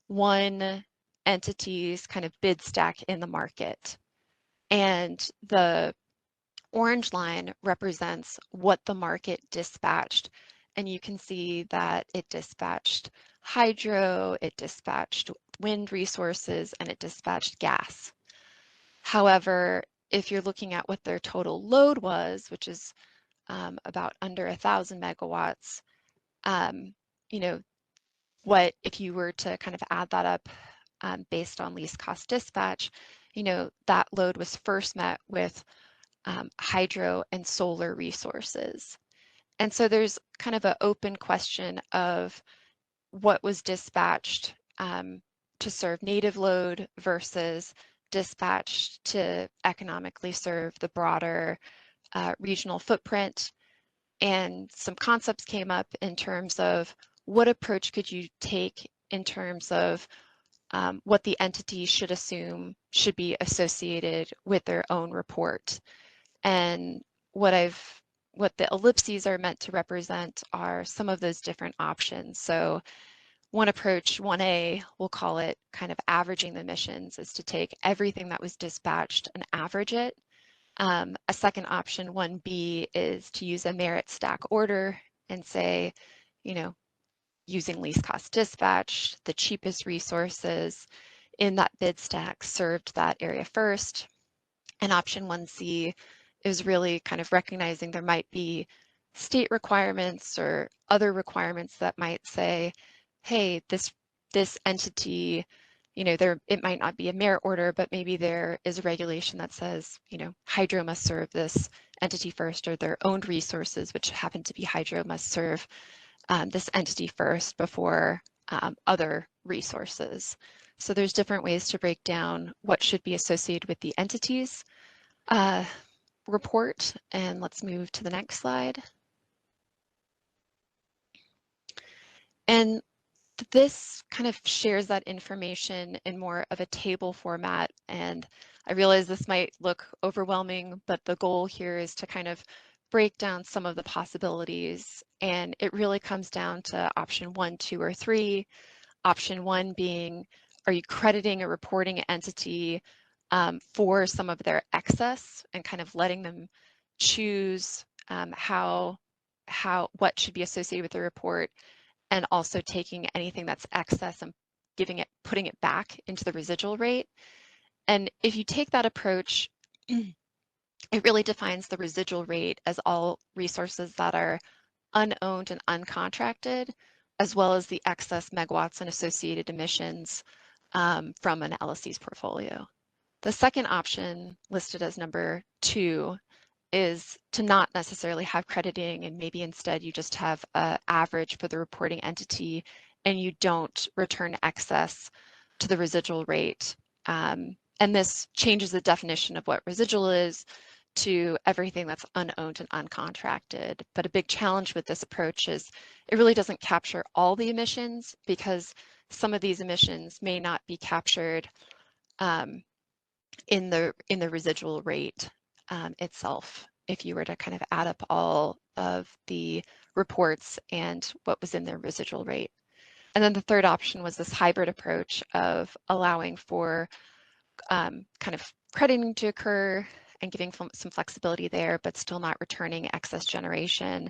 one entity's kind of bid stack in the market. And the orange line represents what the market dispatched. And you can see that it dispatched hydro, it dispatched wind resources, and it dispatched gas. However, if you're looking at what their total load was, which is about under 1,000 megawatts, you know, what if you were to kind of add that up based on least cost dispatch, you know, that load was first met with hydro and solar resources. And so there's kind of an open question of what was dispatched to serve native load versus dispatched to economically serve the broader regional footprint. And some concepts came up in terms of what approach could you take in terms of what the entity should assume should be associated with their own report. And what the ellipses are meant to represent are some of those different options. So one approach, 1A, we'll call it kind of averaging the emissions, is to take everything that was dispatched and average it. A second option, 1B, is to use a merit stack order and say, you know, using least cost dispatch, the cheapest resources in that bid stack served that area first. And option 1C is really kind of recognizing there might be state requirements or other requirements that might say, hey, this entity, you know, it might not be a merit order, but maybe there is a regulation that says, you know, hydro must serve this entity first, or their owned resources, which happen to be hydro, must serve this entity first before other resources. So there's different ways to break down what should be associated with the entities report. And let's move to the next slide. And this kind of shares that information in more of a table format. And I realize this might look overwhelming, but the goal here is to kind of break down some of the possibilities. And it really comes down to option 1, 2, or 3. Option 1 being, are you crediting a reporting entity for some of their excess and kind of letting them choose what should be associated with the report, and also taking anything that's excess and putting it back into the residual rate. And if you take that approach, it really defines the residual rate as all resources that are unowned and uncontracted, as well as the excess megawatts and associated emissions from an LSC's portfolio. The second option, listed as number 2, is to not necessarily have crediting, and maybe instead you just have an average for the reporting entity and you don't return excess to the residual rate. And this changes the definition of what residual is to everything that's unowned and uncontracted. But a big challenge with this approach is it really doesn't capture all the emissions, because some of these emissions may not be captured in the residual rate itself, if you were to kind of add up all of the reports and what was in their residual rate. And then the third option was this hybrid approach of allowing for kind of crediting to occur and giving some flexibility there, but still not returning excess generation.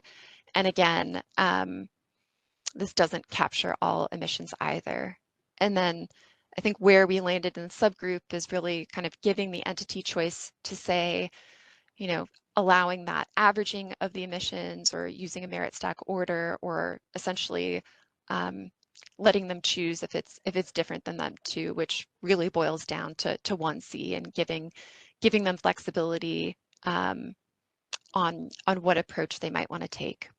And again, this doesn't capture all emissions either. And then I think where we landed in the subgroup is really kind of giving the entity choice to say, you know, allowing that averaging of the emissions or using a merit stack order, or essentially letting them choose if it's different than them two, which really boils down to 1C, and giving them flexibility on what approach they might want to take.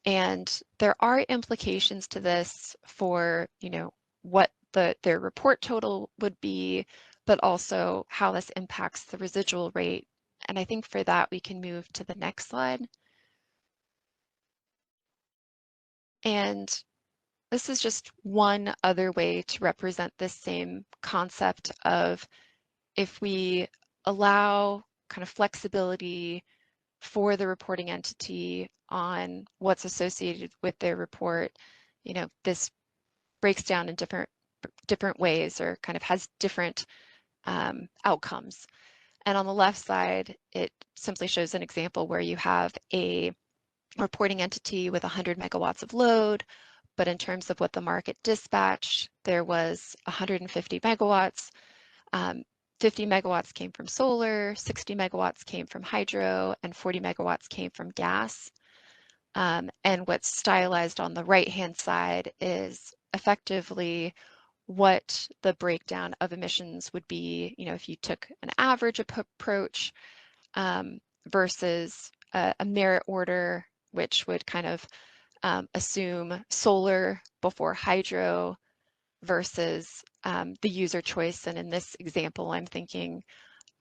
And there are implications to this for, you know, what their report total would be, but also how this impacts the residual rate. And I think for that, we can move to the next slide. And this is just one other way to represent this same concept of, if we allow kind of flexibility for the reporting entity on what's associated with their report, you know, this breaks down in different ways, or kind of has different outcomes. And on the left side, it simply shows an example where you have a reporting entity with 100 megawatts of load, but in terms of what the market dispatched, there was 150 megawatts. 50 megawatts came from solar, 60 megawatts came from hydro, and 40 megawatts came from gas. And what's stylized on the right-hand side is effectively what the breakdown of emissions would be, you know, if you took an average approach versus a merit order, which would kind of assume solar before hydro, versus the user choice. And in this example, I'm thinking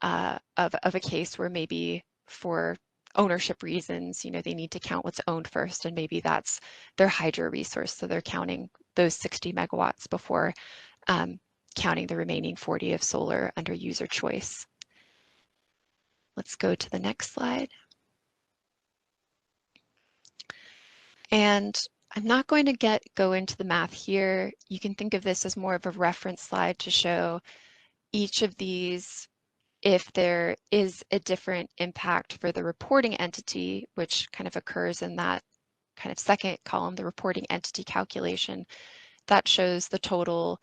of a case where maybe for ownership reasons, you know, they need to count what's owned first, and maybe that's their hydro resource. So they're counting those 60 megawatts before counting the remaining 40 of solar under user choice. Let's go to the next slide. And I'm not going to go into the math here. You can think of this as more of a reference slide to show each of these, if there is a different impact for the reporting entity, which kind of occurs in that kind of second column, the reporting entity calculation, that shows the total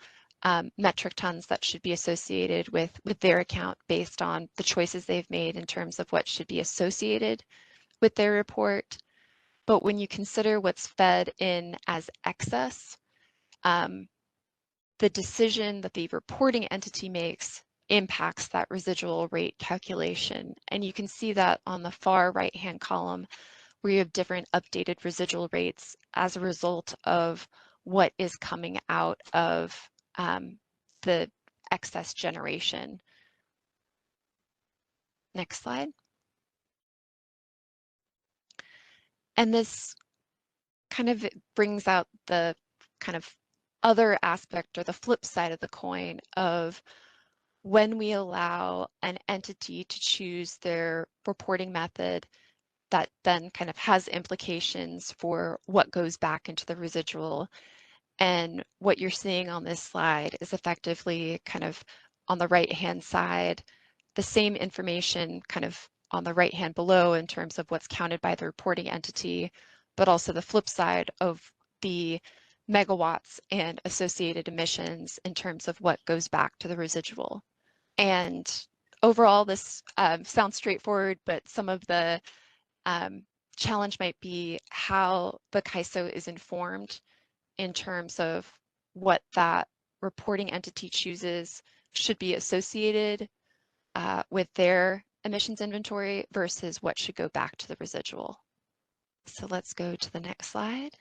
metric tons that should be associated with their account based on the choices they've made in terms of what should be associated with their report. But when you consider what's fed in as excess, the decision that the reporting entity makes impacts that residual rate calculation. And you can see that on the far right-hand column, where you have different updated residual rates as a result of what is coming out of the excess generation. Next slide. And this kind of brings out the kind of other aspect, or the flip side of the coin, of when we allow an entity to choose their reporting method, that then kind of has implications for what goes back into the residual. And what you're seeing on this slide is effectively kind of on the right-hand side, the same information kind of on the right-hand below in terms of what's counted by the reporting entity, but also the flip side of the megawatts and associated emissions in terms of what goes back to the residual. And overall, this sounds straightforward, but some of the challenge might be how the CAISO is informed in terms of what that reporting entity chooses should be associated with their emissions inventory versus what should go back to the residual. So let's go to the next slide.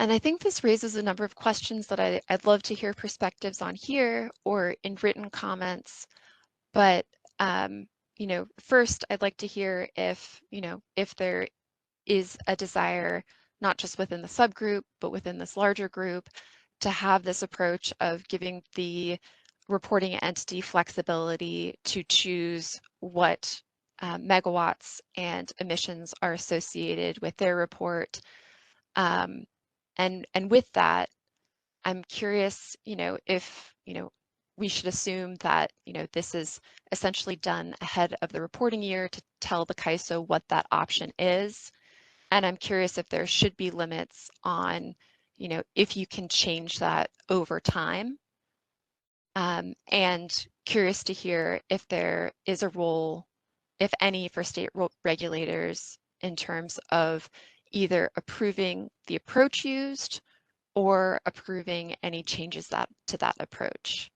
And I think this raises a number of questions that I'd love to hear perspectives on here or in written comments. But, you know, first I'd like to hear if, you know, if there is a desire, not just within the subgroup, but within this larger group, to have this approach of giving the reporting entity flexibility to choose what megawatts and emissions are associated with their report. And with that, I'm curious, you know, if, you know, we should assume that, you know, this is essentially done ahead of the reporting year to tell the CAISO what that option is. And I'm curious if there should be limits on, you know, if you can change that over time. And curious to hear if there is a role, if any, for state regulators in terms of either approving the approach used or approving any changes to that approach.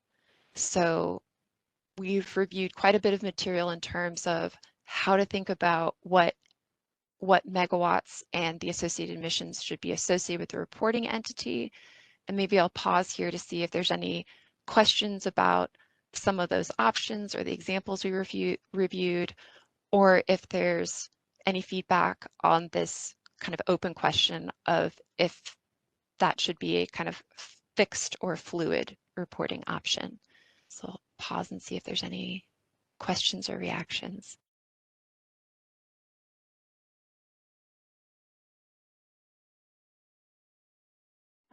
So we've reviewed quite a bit of material in terms of how to think about what megawatts and the associated emissions should be associated with the reporting entity. And maybe I'll pause here to see if there's any questions about some of those options or the examples we reviewed, or if there's any feedback on this kind of open question of if that should be a kind of fixed or fluid reporting option. So I'll pause and see if there's any questions or reactions.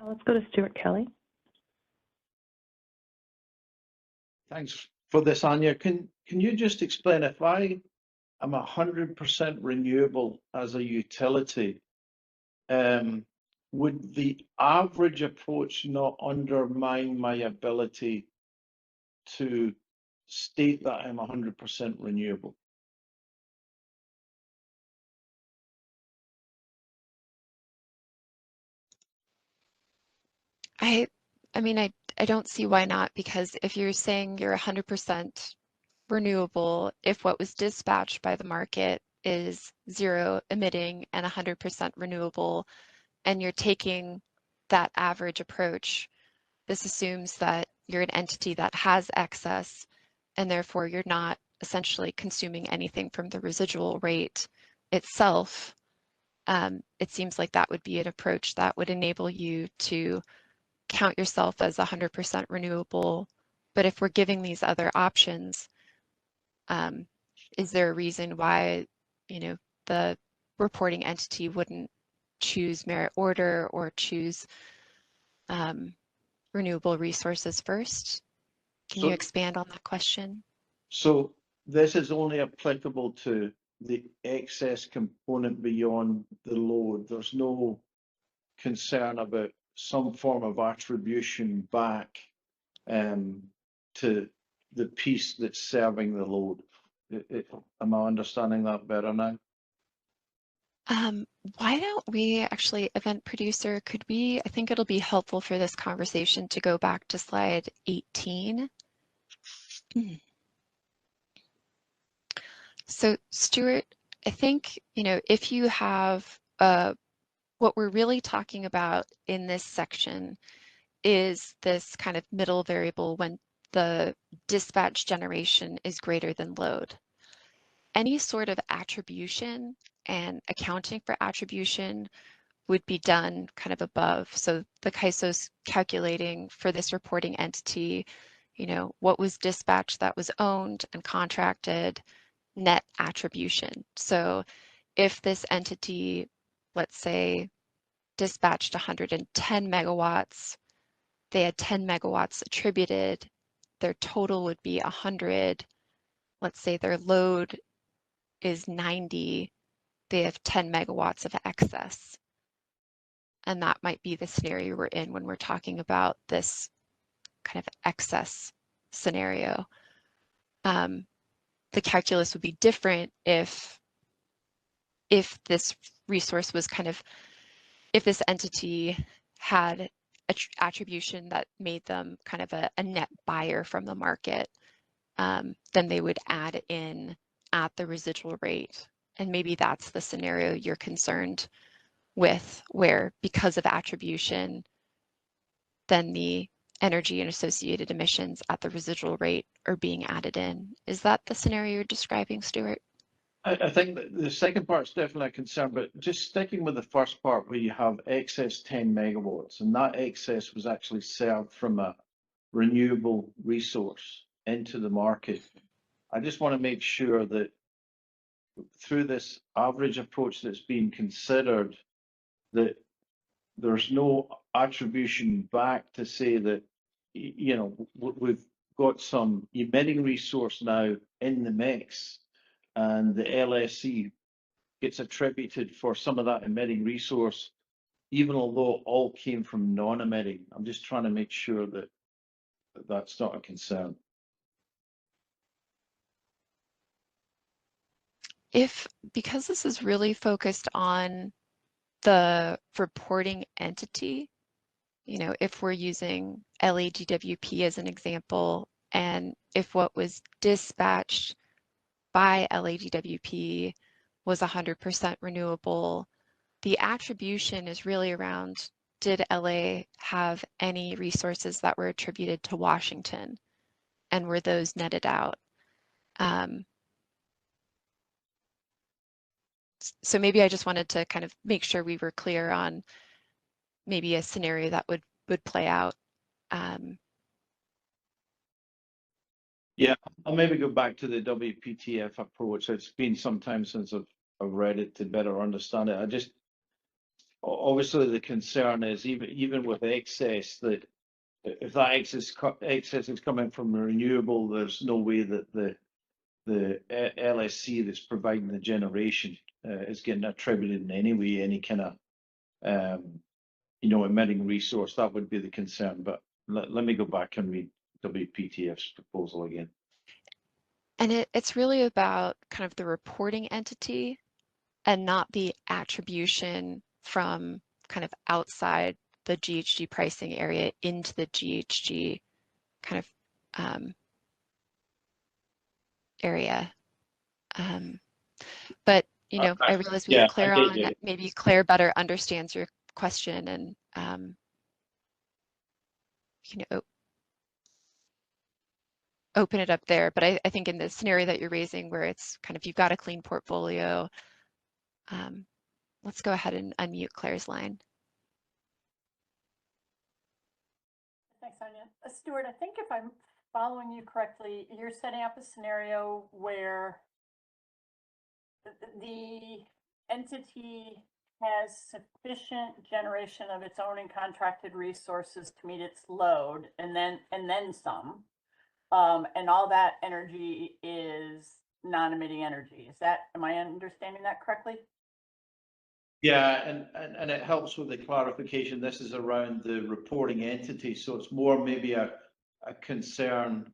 Let's go to Stuart Kelly.
Thanks for this, Anya. Can you just explain, if I am 100% renewable as a utility, would the average approach not undermine my ability to state that I'm 100% renewable?
I mean, I don't see why not, because if you're saying you're 100% renewable, if what was dispatched by the market is zero emitting and 100% renewable, and you're taking that average approach, this assumes that you're an entity that has excess, and therefore you're not essentially consuming anything from the residual rate itself. It seems like that would be an approach that would enable you to count yourself as 100% renewable. But if we're giving these other options, is there a reason why, you know, the reporting entity wouldn't choose merit order or choose renewable resources first? Can you expand on that question?
So this is only applicable to the excess component beyond the load. There's no concern about some form of attribution back to the piece that's serving the load. Am I understanding that better now?
Why don't we actually, event producer, could we, I think it'll be helpful for this conversation to go back to slide 18. So Stuart, I think, you know, if you have, what we're really talking about in this section is this kind of middle variable when the dispatch generation is greater than load. Any sort of attribution and accounting for attribution would be done kind of above. So the CAISO's calculating for this reporting entity, you know, what was dispatched that was owned and contracted, net attribution. So if this entity, let's say, dispatched 110 megawatts, they had 10 megawatts attributed, their total would be 100. Let's say their load is 90, they have 10 megawatts of excess. And that might be the scenario we're in when we're talking about this kind of excess scenario. The calculus would be different if this resource was kind of, if this entity had attribution that made them kind of a net buyer from the market, then they would add in at the residual rate. And maybe that's the scenario you're concerned with, where because of attribution, then the energy and associated emissions at the residual rate are being added in. Is that the scenario you're describing, Stuart?
I think that the second part is definitely a concern, but just sticking with the first part where you have excess 10 megawatts, and that excess was actually served from a renewable resource into the market. I just want to make sure that through this average approach that's being considered, that there's no attribution back to say that, you know, we've got some emitting resource now in the mix, and the LSE gets attributed for some of that emitting resource, even although it all came from non-emitting. I'm just trying to make sure that that's not a concern.
Because this is really focused on the reporting entity, you know, if we're using LADWP as an example, and if what was dispatched by LADWP was 100% renewable, the attribution is really around, did LA have any resources that were attributed to Washington, and were those netted out? So maybe I just wanted to kind of make sure we were clear on maybe a scenario that would play out.
Yeah, I'll maybe go back to the WPTF approach. It's been some time since I've read it to better understand it. I just, obviously the concern is even with excess, that if that excess is coming from renewable, there's no way that the LSC that's providing the generation is getting attributed in any way, any kind of you know, emitting resource. That would be the concern. But let me go back and read WPTF's proposal again.
And it's really about kind of the reporting entity and not the attribution from kind of outside the GHG pricing area into the GHG kind of area. But, you know, I realize we were clear on that. Maybe Claire better understands your question, and you know, open it up there. But I think in the scenario that you're raising, where it's kind of, you've got a clean portfolio, let's go ahead and unmute Claire's line.
Thanks, Anya. Stuart, I think if I'm following you correctly, you're setting up a scenario where the entity has sufficient generation of its own and contracted resources to meet its load, and then some, and all that energy is non-emitting energy. Is that, am I understanding that correctly?
Yeah, and it helps with the clarification. This is around the reporting entity, so it's more maybe a concern,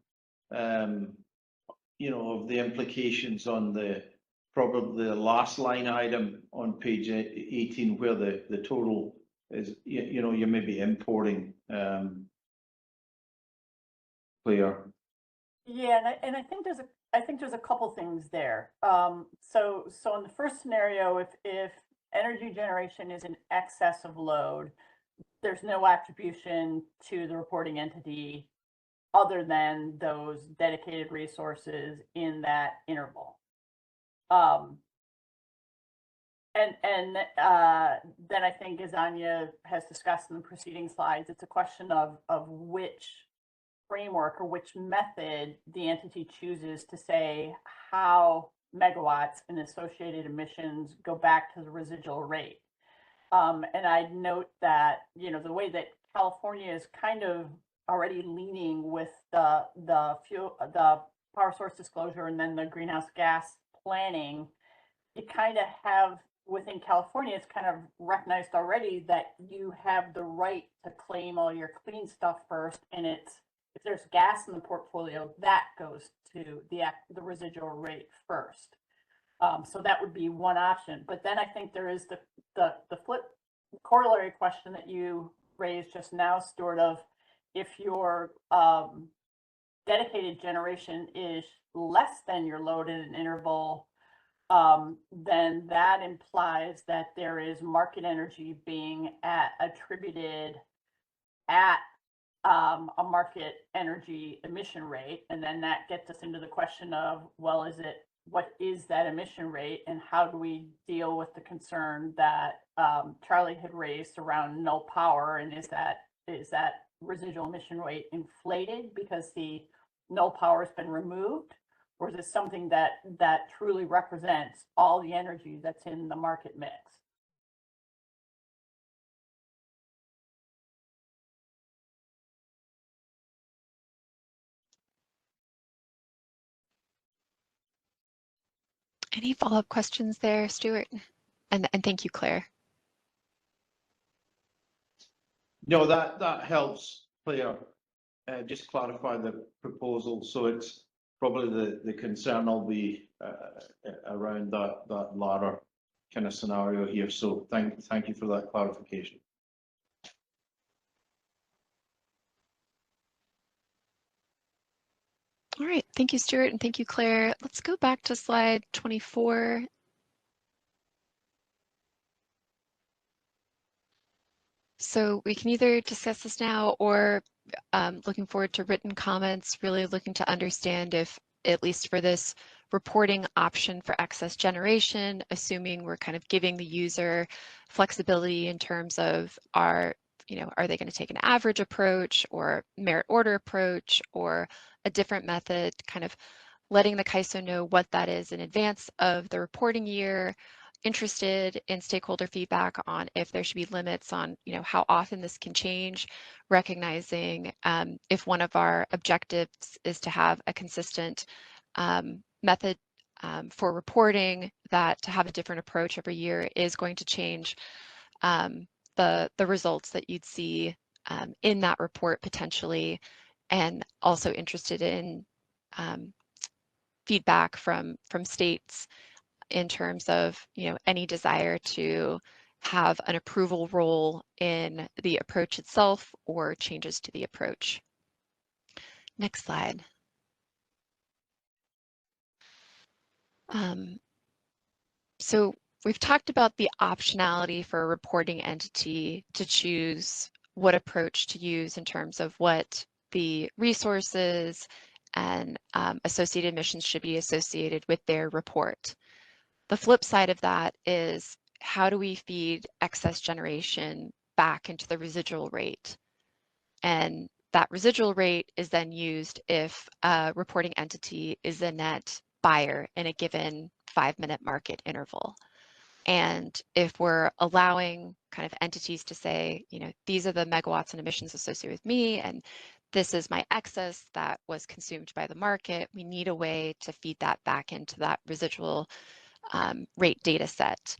you know, of the implications on the probably the last line item on page 18, where the total is, you know, you may be importing Claire.
Yeah, and I think there's a couple things there. So in the first scenario, if energy generation is in excess of load, there's no attribution to the reporting entity other than those dedicated resources in that interval. Then I think, as Anya has discussed in the preceding slides, it's a question of which framework or which method the entity chooses to say how megawatts and associated emissions go back to the residual rate. And I'd note that, you know, the way that California is kind of already leaning with the power source disclosure and then the greenhouse gas planning, you kind of have within California, it's kind of recognized already that you have the right to claim all your clean stuff first, and it's, if there's gas in the portfolio, that goes to the residual rate first. So that would be one option. But then I think there is the flip corollary question that you raised just now, Stuart, of if your dedicated generation is less than your load in an interval, then that implies that there is market energy being attributed at a market energy emission rate. And then that gets us into the question of, well, what is that emission rate, and how do we deal with the concern that Charlie had raised around no power? And is that residual emission rate inflated because the no power has been removed? Or is it something that truly represents all the energy that's in the market mix?
Any follow-up questions there, Stuart? And thank you, Claire.
No, that helps, Claire. Just clarify the proposal. So it's probably the concern will be around that latter kind of scenario here. So thank you for that clarification.
All right, thank you, Stuart, and thank you, Claire. Let's go back to slide 24. So we can either discuss this now, or looking forward to written comments, really looking to understand if, at least for this reporting option for excess generation, assuming we're kind of giving the user flexibility in terms of are they going to take an average approach or merit order approach or a different method, kind of letting the CAISO know what that is in advance of the reporting year. Interested in stakeholder feedback on if there should be limits on, how often this can change, recognizing if one of our objectives is to have a consistent method for reporting, that to have a different approach every year is going to change the results that you'd see in that report potentially, and also interested in feedback from states in terms of, any desire to have an approval role in the approach itself or changes to the approach. Next slide. So we've talked about the optionality for a reporting entity to choose what approach to use in terms of what the resources and associated emissions should be associated with their report. The flip side of that is, how do we feed excess generation back into the residual rate? And that residual rate is then used if a reporting entity is a net buyer in a given 5-minute market interval. And if we're allowing kind of entities to say, these are the megawatts and emissions associated with me, and this is my excess that was consumed by the market, we need a way to feed that back into that residual rate data set.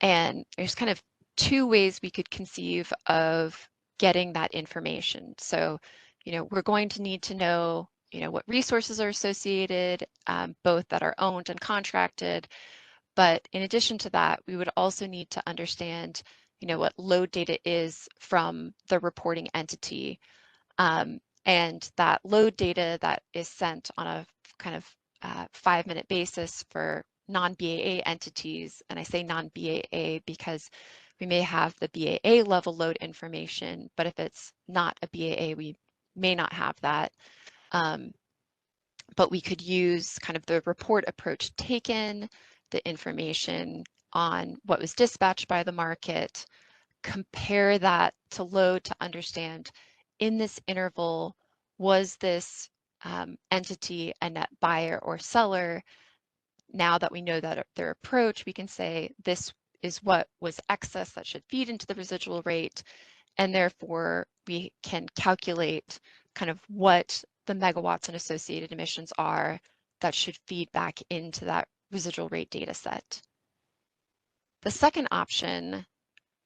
And there's kind of two ways we could conceive of getting that information. So, we're going to need to know, what resources are associated, both that are owned and contracted. But in addition to that, we would also need to understand, what load data is from the reporting entity. And that load data that is sent on a kind of 5-minute basis for non-BAA entities, and I say non-BAA because we may have the BAA level load information, but if it's not a BAA, we may not have that. But we could use kind of the report approach taken, the information on what was dispatched by the market, compare that to load to understand, in this interval, was this entity a net buyer or seller? Now that we know that their approach, we can say this is what was excess that should feed into the residual rate, and therefore we can calculate kind of what the megawatts and associated emissions are that should feed back into that residual rate data set. The second option,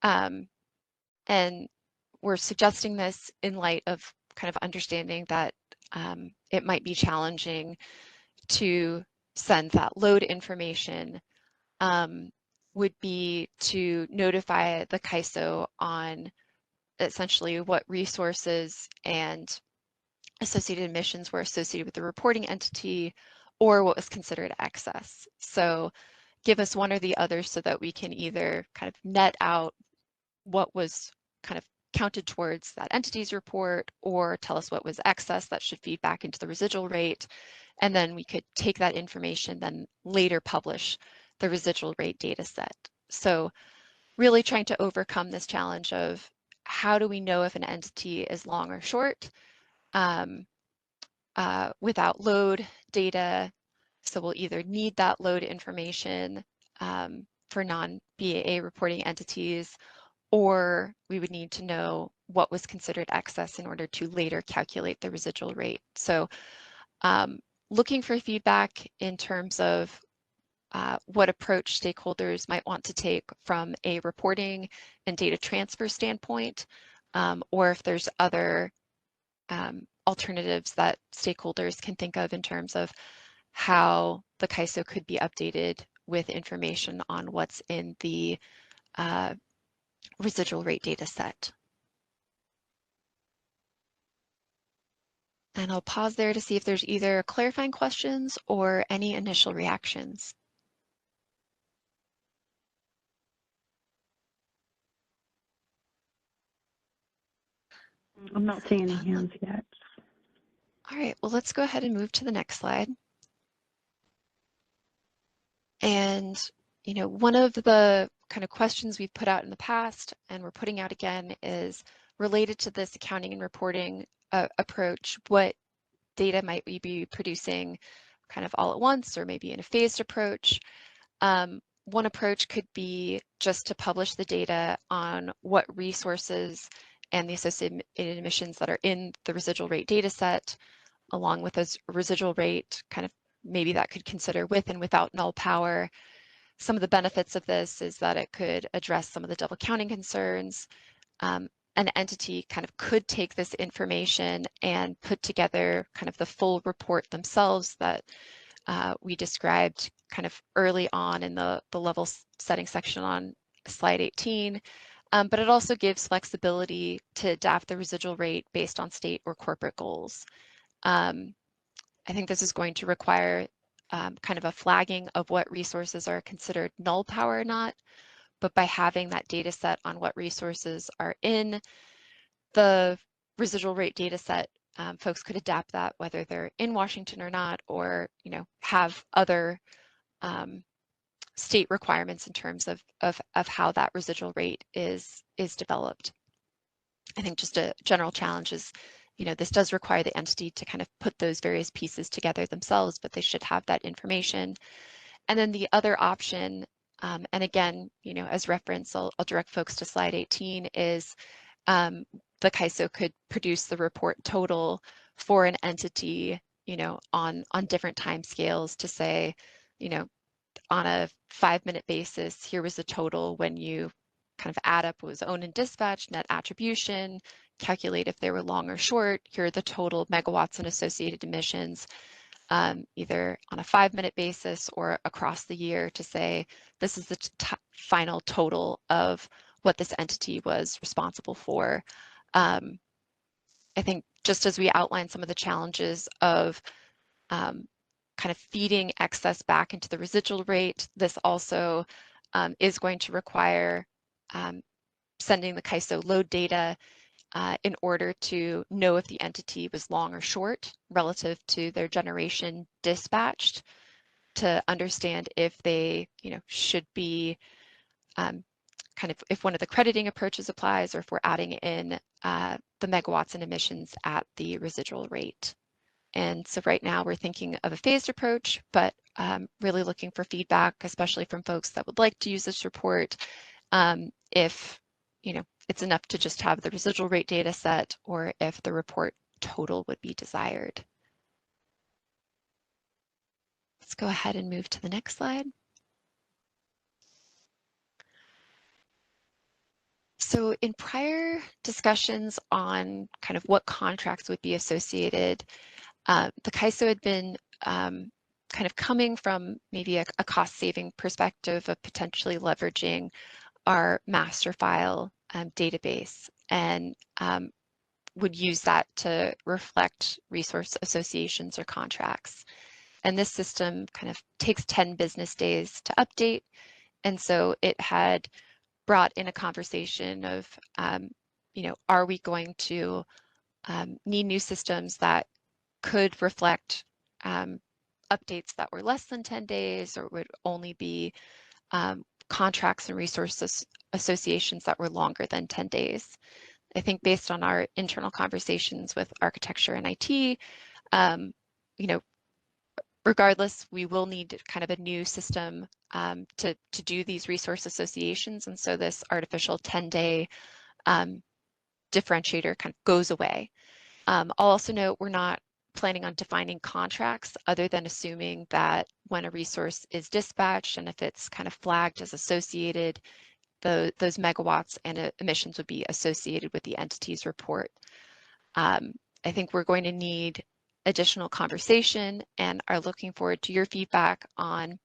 and we're suggesting this in light of kind of understanding that it might be challenging to send that load information, would be to notify the CAISO on essentially what resources and associated emissions were associated with the reporting entity, or what was considered excess. So give us one or the other so that we can either kind of net out what was kind of counted towards that entity's report, or tell us what was excess that should feed back into the residual rate. And then we could take that information, then later publish the residual rate data set. So really trying to overcome this challenge of how do we know if an entity is long or short without load data. So we'll either need that load information for non-BAA reporting entities, or we would need to know what was considered excess in order to later calculate the residual rate. So looking for feedback in terms of what approach stakeholders might want to take from a reporting and data transfer standpoint, or if there's other alternatives that stakeholders can think of in terms of how the CAISO could be updated with information on what's in the residual rate data set. And I'll pause there to see if there's either clarifying questions or any initial reactions.
I'm not seeing any hands yet.
All right, well, let's go ahead and move to the next slide. And, you know, one of the kind of questions we've put out in the past and we're putting out again is related to this accounting and reporting approach. What data might we be producing kind of all at once, or maybe in a phased approach? One approach could be just to publish the data on what resources and the associated emissions that are in the residual rate data set, along with those residual rate, kind of maybe that could consider with and without null power. Some of the benefits of this is that it could address some of the double counting concerns. An entity kind of could take this information and put together kind of the full report themselves that we described kind of early on in the level setting section on slide 18. But it also gives flexibility to adapt the residual rate based on state or corporate goals. I think this is going to require kind of a flagging of what resources are considered null power or not, but by having that data set on what resources are in the residual rate data set, folks could adapt that whether they're in Washington or not, or, you know, have other state requirements in terms of how that residual rate is developed. I think just a general challenge is, you know, this does require the entity to kind of put those various pieces together themselves, but they should have that information. And then the other option, and again, you know, as reference, I'll direct folks to slide 18, is the CAISO could produce the report total for an entity, you know, on different time scales to say, you know, on a 5-minute basis, here was the total when you kind of add up what was owned and dispatched, net attribution, calculate if they were long or short, here are the total megawatts and associated emissions, either on a 5-minute basis or across the year, to say this is the final total of what this entity was responsible for. I think just as we outlined some of the challenges of kind of feeding excess back into the residual rate, this also is going to require sending the CAISO load data in order to know if the entity was long or short relative to their generation dispatched, to understand if they, you know, should be kind of, if one of the crediting approaches applies, or if we're adding in the megawatts and emissions at the residual rate. And so right now we're thinking of a phased approach, but really looking for feedback, especially from folks that would like to use this report, if, you know, it's enough to just have the residual rate data set, or if the report total would be desired. Let's go ahead and move to the next slide. So in prior discussions on kind of what contracts would be associated, the CAISO had been kind of coming from maybe a cost-saving perspective of potentially leveraging our master file database, and would use that to reflect resource associations or contracts. and this system kind of takes 10 business days to update. And so it had brought in a conversation of, are we going to need new systems that could reflect updates that were less than 10 days, or would only be contracts and resources associations that were longer than 10 days. I think based on our internal conversations with architecture and IT, regardless, we will need kind of a new system to do these resource associations. And so this artificial 10-day differentiator kind of goes away. I'll also note we're not planning on defining contracts other than assuming that when a resource is dispatched and if it's kind of flagged as associated, those megawatts and emissions would be associated with the entity's report. I think we're going to need additional conversation and are looking forward to your feedback on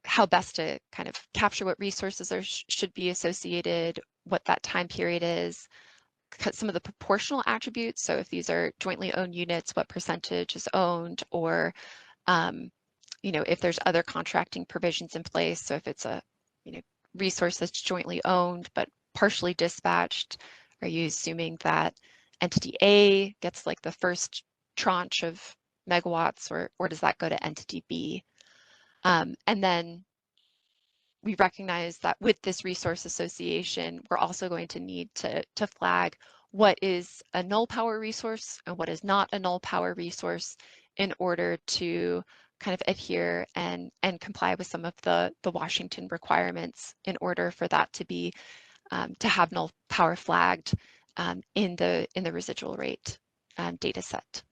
how best to kind of capture what resources should be associated, what that time period is, some of the proportional attributes. So if these are jointly owned units, what percentage is owned, or if there's other contracting provisions in place. So if it's a resource that's jointly owned but partially dispatched, are you assuming that entity A gets like the first tranche of megawatts, or does that go to entity B? And then we recognize that with this resource association, we're also going to need to flag what is a null power resource and what is not a null power resource in order to kind of adhere and comply with some of the Washington requirements in order for that to be to have null power flagged in the residual rate data set.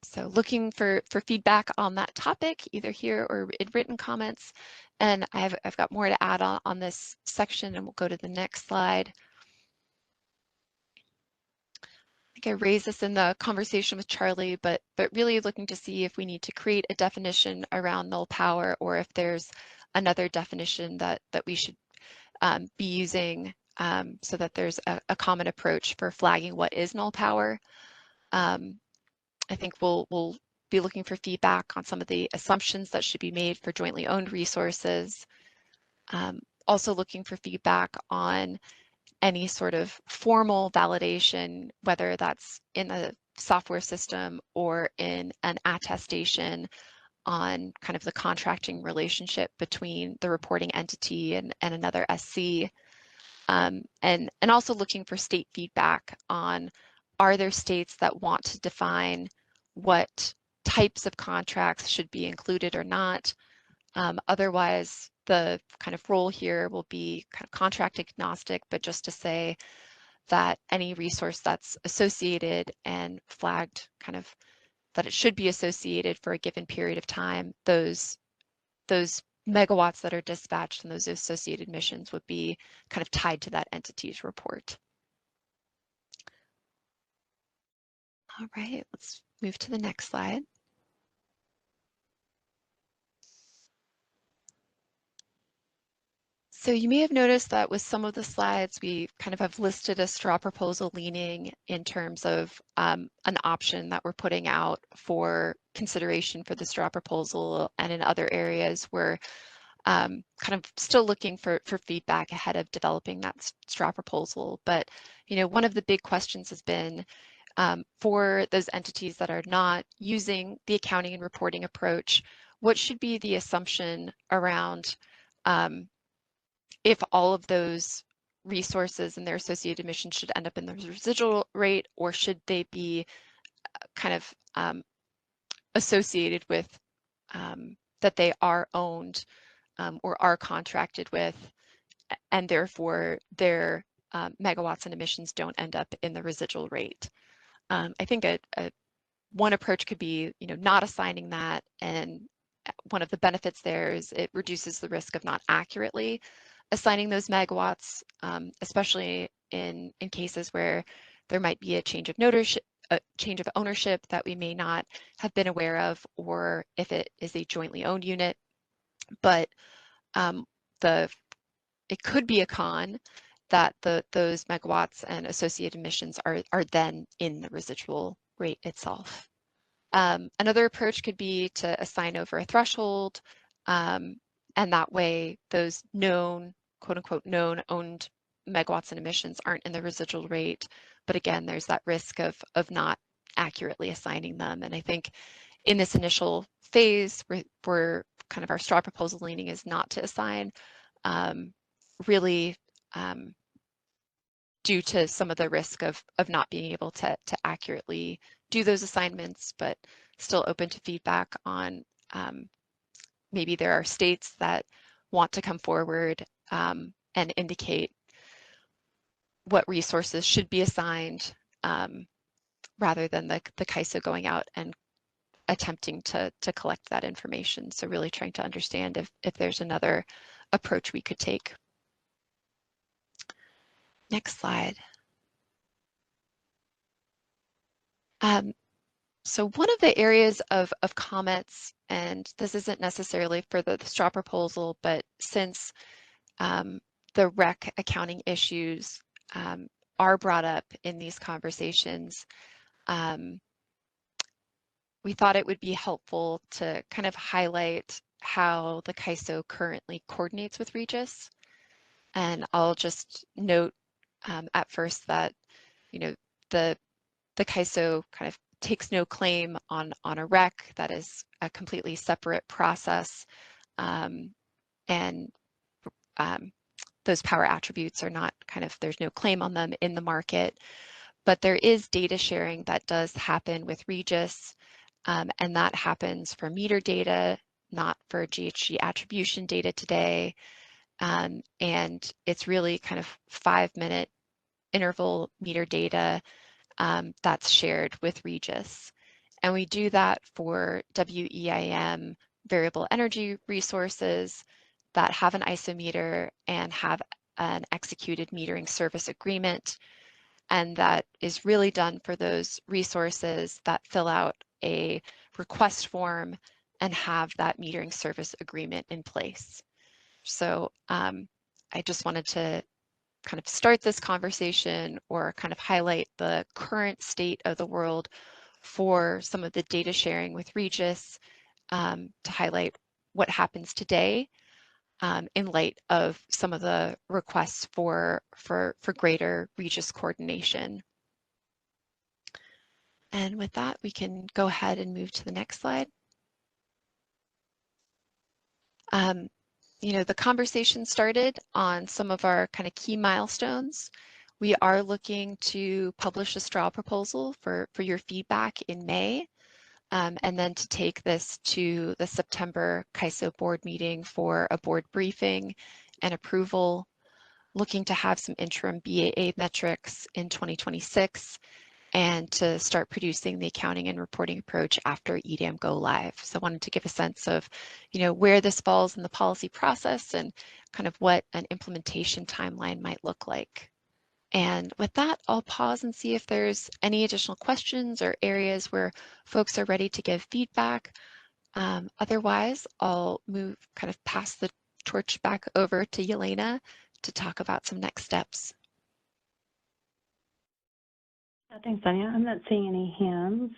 So looking for feedback on that topic, either here or in written comments. And I've got more to add on this section, and we'll go to the next slide. I think I raised this in the conversation with Charlie, but really looking to see if we need to create a definition around null power, or if there's another definition that we should be using so that there's a common approach for flagging what is null power. I think we'll be looking for feedback on some of the assumptions that should be made for jointly owned resources. Also looking for feedback on any sort of formal validation, whether that's in a software system or in an attestation on kind of the contracting relationship between the reporting entity and another SC. And also looking for state feedback on, are there states that want to define what types of contracts should be included or not? Otherwise, the kind of role here will be kind of contract agnostic, but just to say that any resource that's associated and flagged kind of that it should be associated for a given period of time, those megawatts that are dispatched and those associated emissions would be kind of tied to that entity's report. All right, let's move to the next slide. So you may have noticed that with some of the slides, we kind of have listed a straw proposal leaning in terms of an option that we're putting out for consideration for the straw proposal, and in other areas we're kind of still looking for feedback ahead of developing that straw proposal. But one of the big questions has been for those entities that are not using the accounting and reporting approach, what should be the assumption around if all of those resources and their associated emissions should end up in the residual rate, or should they be kind of associated with that they are owned or are contracted with, and therefore their megawatts and emissions don't end up in the residual rate. I think one approach could be, not assigning that, and one of the benefits there is it reduces the risk of not accurately assigning those megawatts, especially in cases where there might be a change of ownership that we may not have been aware of, or if it is a jointly owned unit. But it could be a con that those megawatts and associated emissions are then in the residual rate itself. Another approach could be to assign over a threshold, and that way those known, quote unquote, known owned megawatts and emissions aren't in the residual rate. But again, there's that risk of not accurately assigning them. And I think in this initial phase, we're kind of our straw proposal leaning is not to assign, really due to some of the risk of not being able to accurately do those assignments, but still open to feedback on maybe there are states that want to come forward and indicate what resources should be assigned rather than the CAISO going out and attempting to collect that information. So really trying to understand if there's another approach we could take. Next slide. So one of the areas of comments, and this isn't necessarily for the straw proposal, but since the REC accounting issues are brought up in these conversations, we thought it would be helpful to kind of highlight how the CAISO currently coordinates with Regis. And I'll just note at first that, you know, the CAISO kind of takes no claim on a REC. That is a completely separate process. And those power attributes are not kind of, there's no claim on them in the market. But there is data sharing that does happen with Regis. And that happens for meter data, not for GHG attribution data today. And it's really kind of 5-minute interval meter data that's shared with Regis. And we do that for WEIM variable energy resources that have an isometer and have an executed metering service agreement. And that is really done for those resources that fill out a request form and have that metering service agreement in place. So I just wanted to kind of start this conversation or kind of highlight the current state of the world for some of the data sharing with Regis to highlight what happens today in light of some of the requests for greater Regis coordination. And with that, we can go ahead and move to the next slide. You know, the conversation started on some of our kind of key milestones. We are looking to publish a straw proposal for your feedback in May, and then to take this to the September CAISO board meeting for a board briefing and approval, looking to have some interim BAA metrics in 2026, and to start producing the accounting and reporting approach after EDAM go live. So I wanted to give a sense of, you know, where this falls in the policy process and kind of what an implementation timeline might look like. And with that, I'll pause and see if there's any additional questions or areas where folks are ready to give feedback. Otherwise, I'll kind of pass the torch back over to Yelena to talk about some next steps.
Thanks, Sonia. I'm not seeing any hands.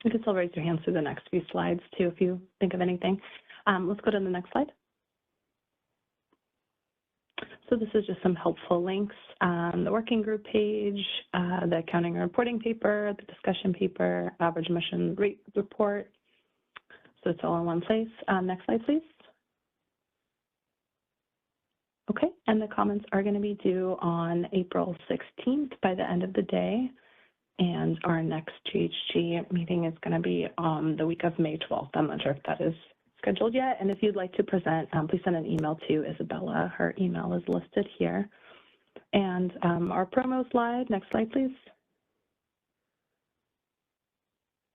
You can still raise your hands through the next few slides too if you think of anything. Let's go to the next slide. So this is just some helpful links. The working group page, the accounting and reporting paper, the discussion paper, average emission rate report. So it's all in one place. Next slide, please. Okay, and the comments are going to be due on April 16th by the end of the day. And our next GHG meeting is going to be on the week of May 12th. I'm not sure if that is scheduled yet. And if you'd like to present, please send an email to Isabella. Her email is listed here. And our promo slide, next slide, please.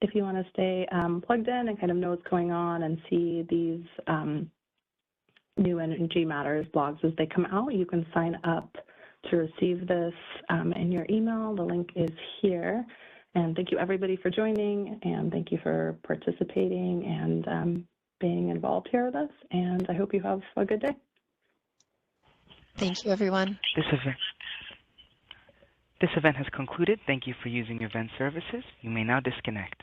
If you want to stay plugged in and kind of know what's going on and see these New Energy Matters blogs as they come out, you can sign up to receive this in your email. The link is here. And thank you everybody for joining, and thank you for participating and being involved here with us. And I hope you have a good day.
Thank you, everyone.
This event has concluded. Thank you for using Event Services. You may now disconnect.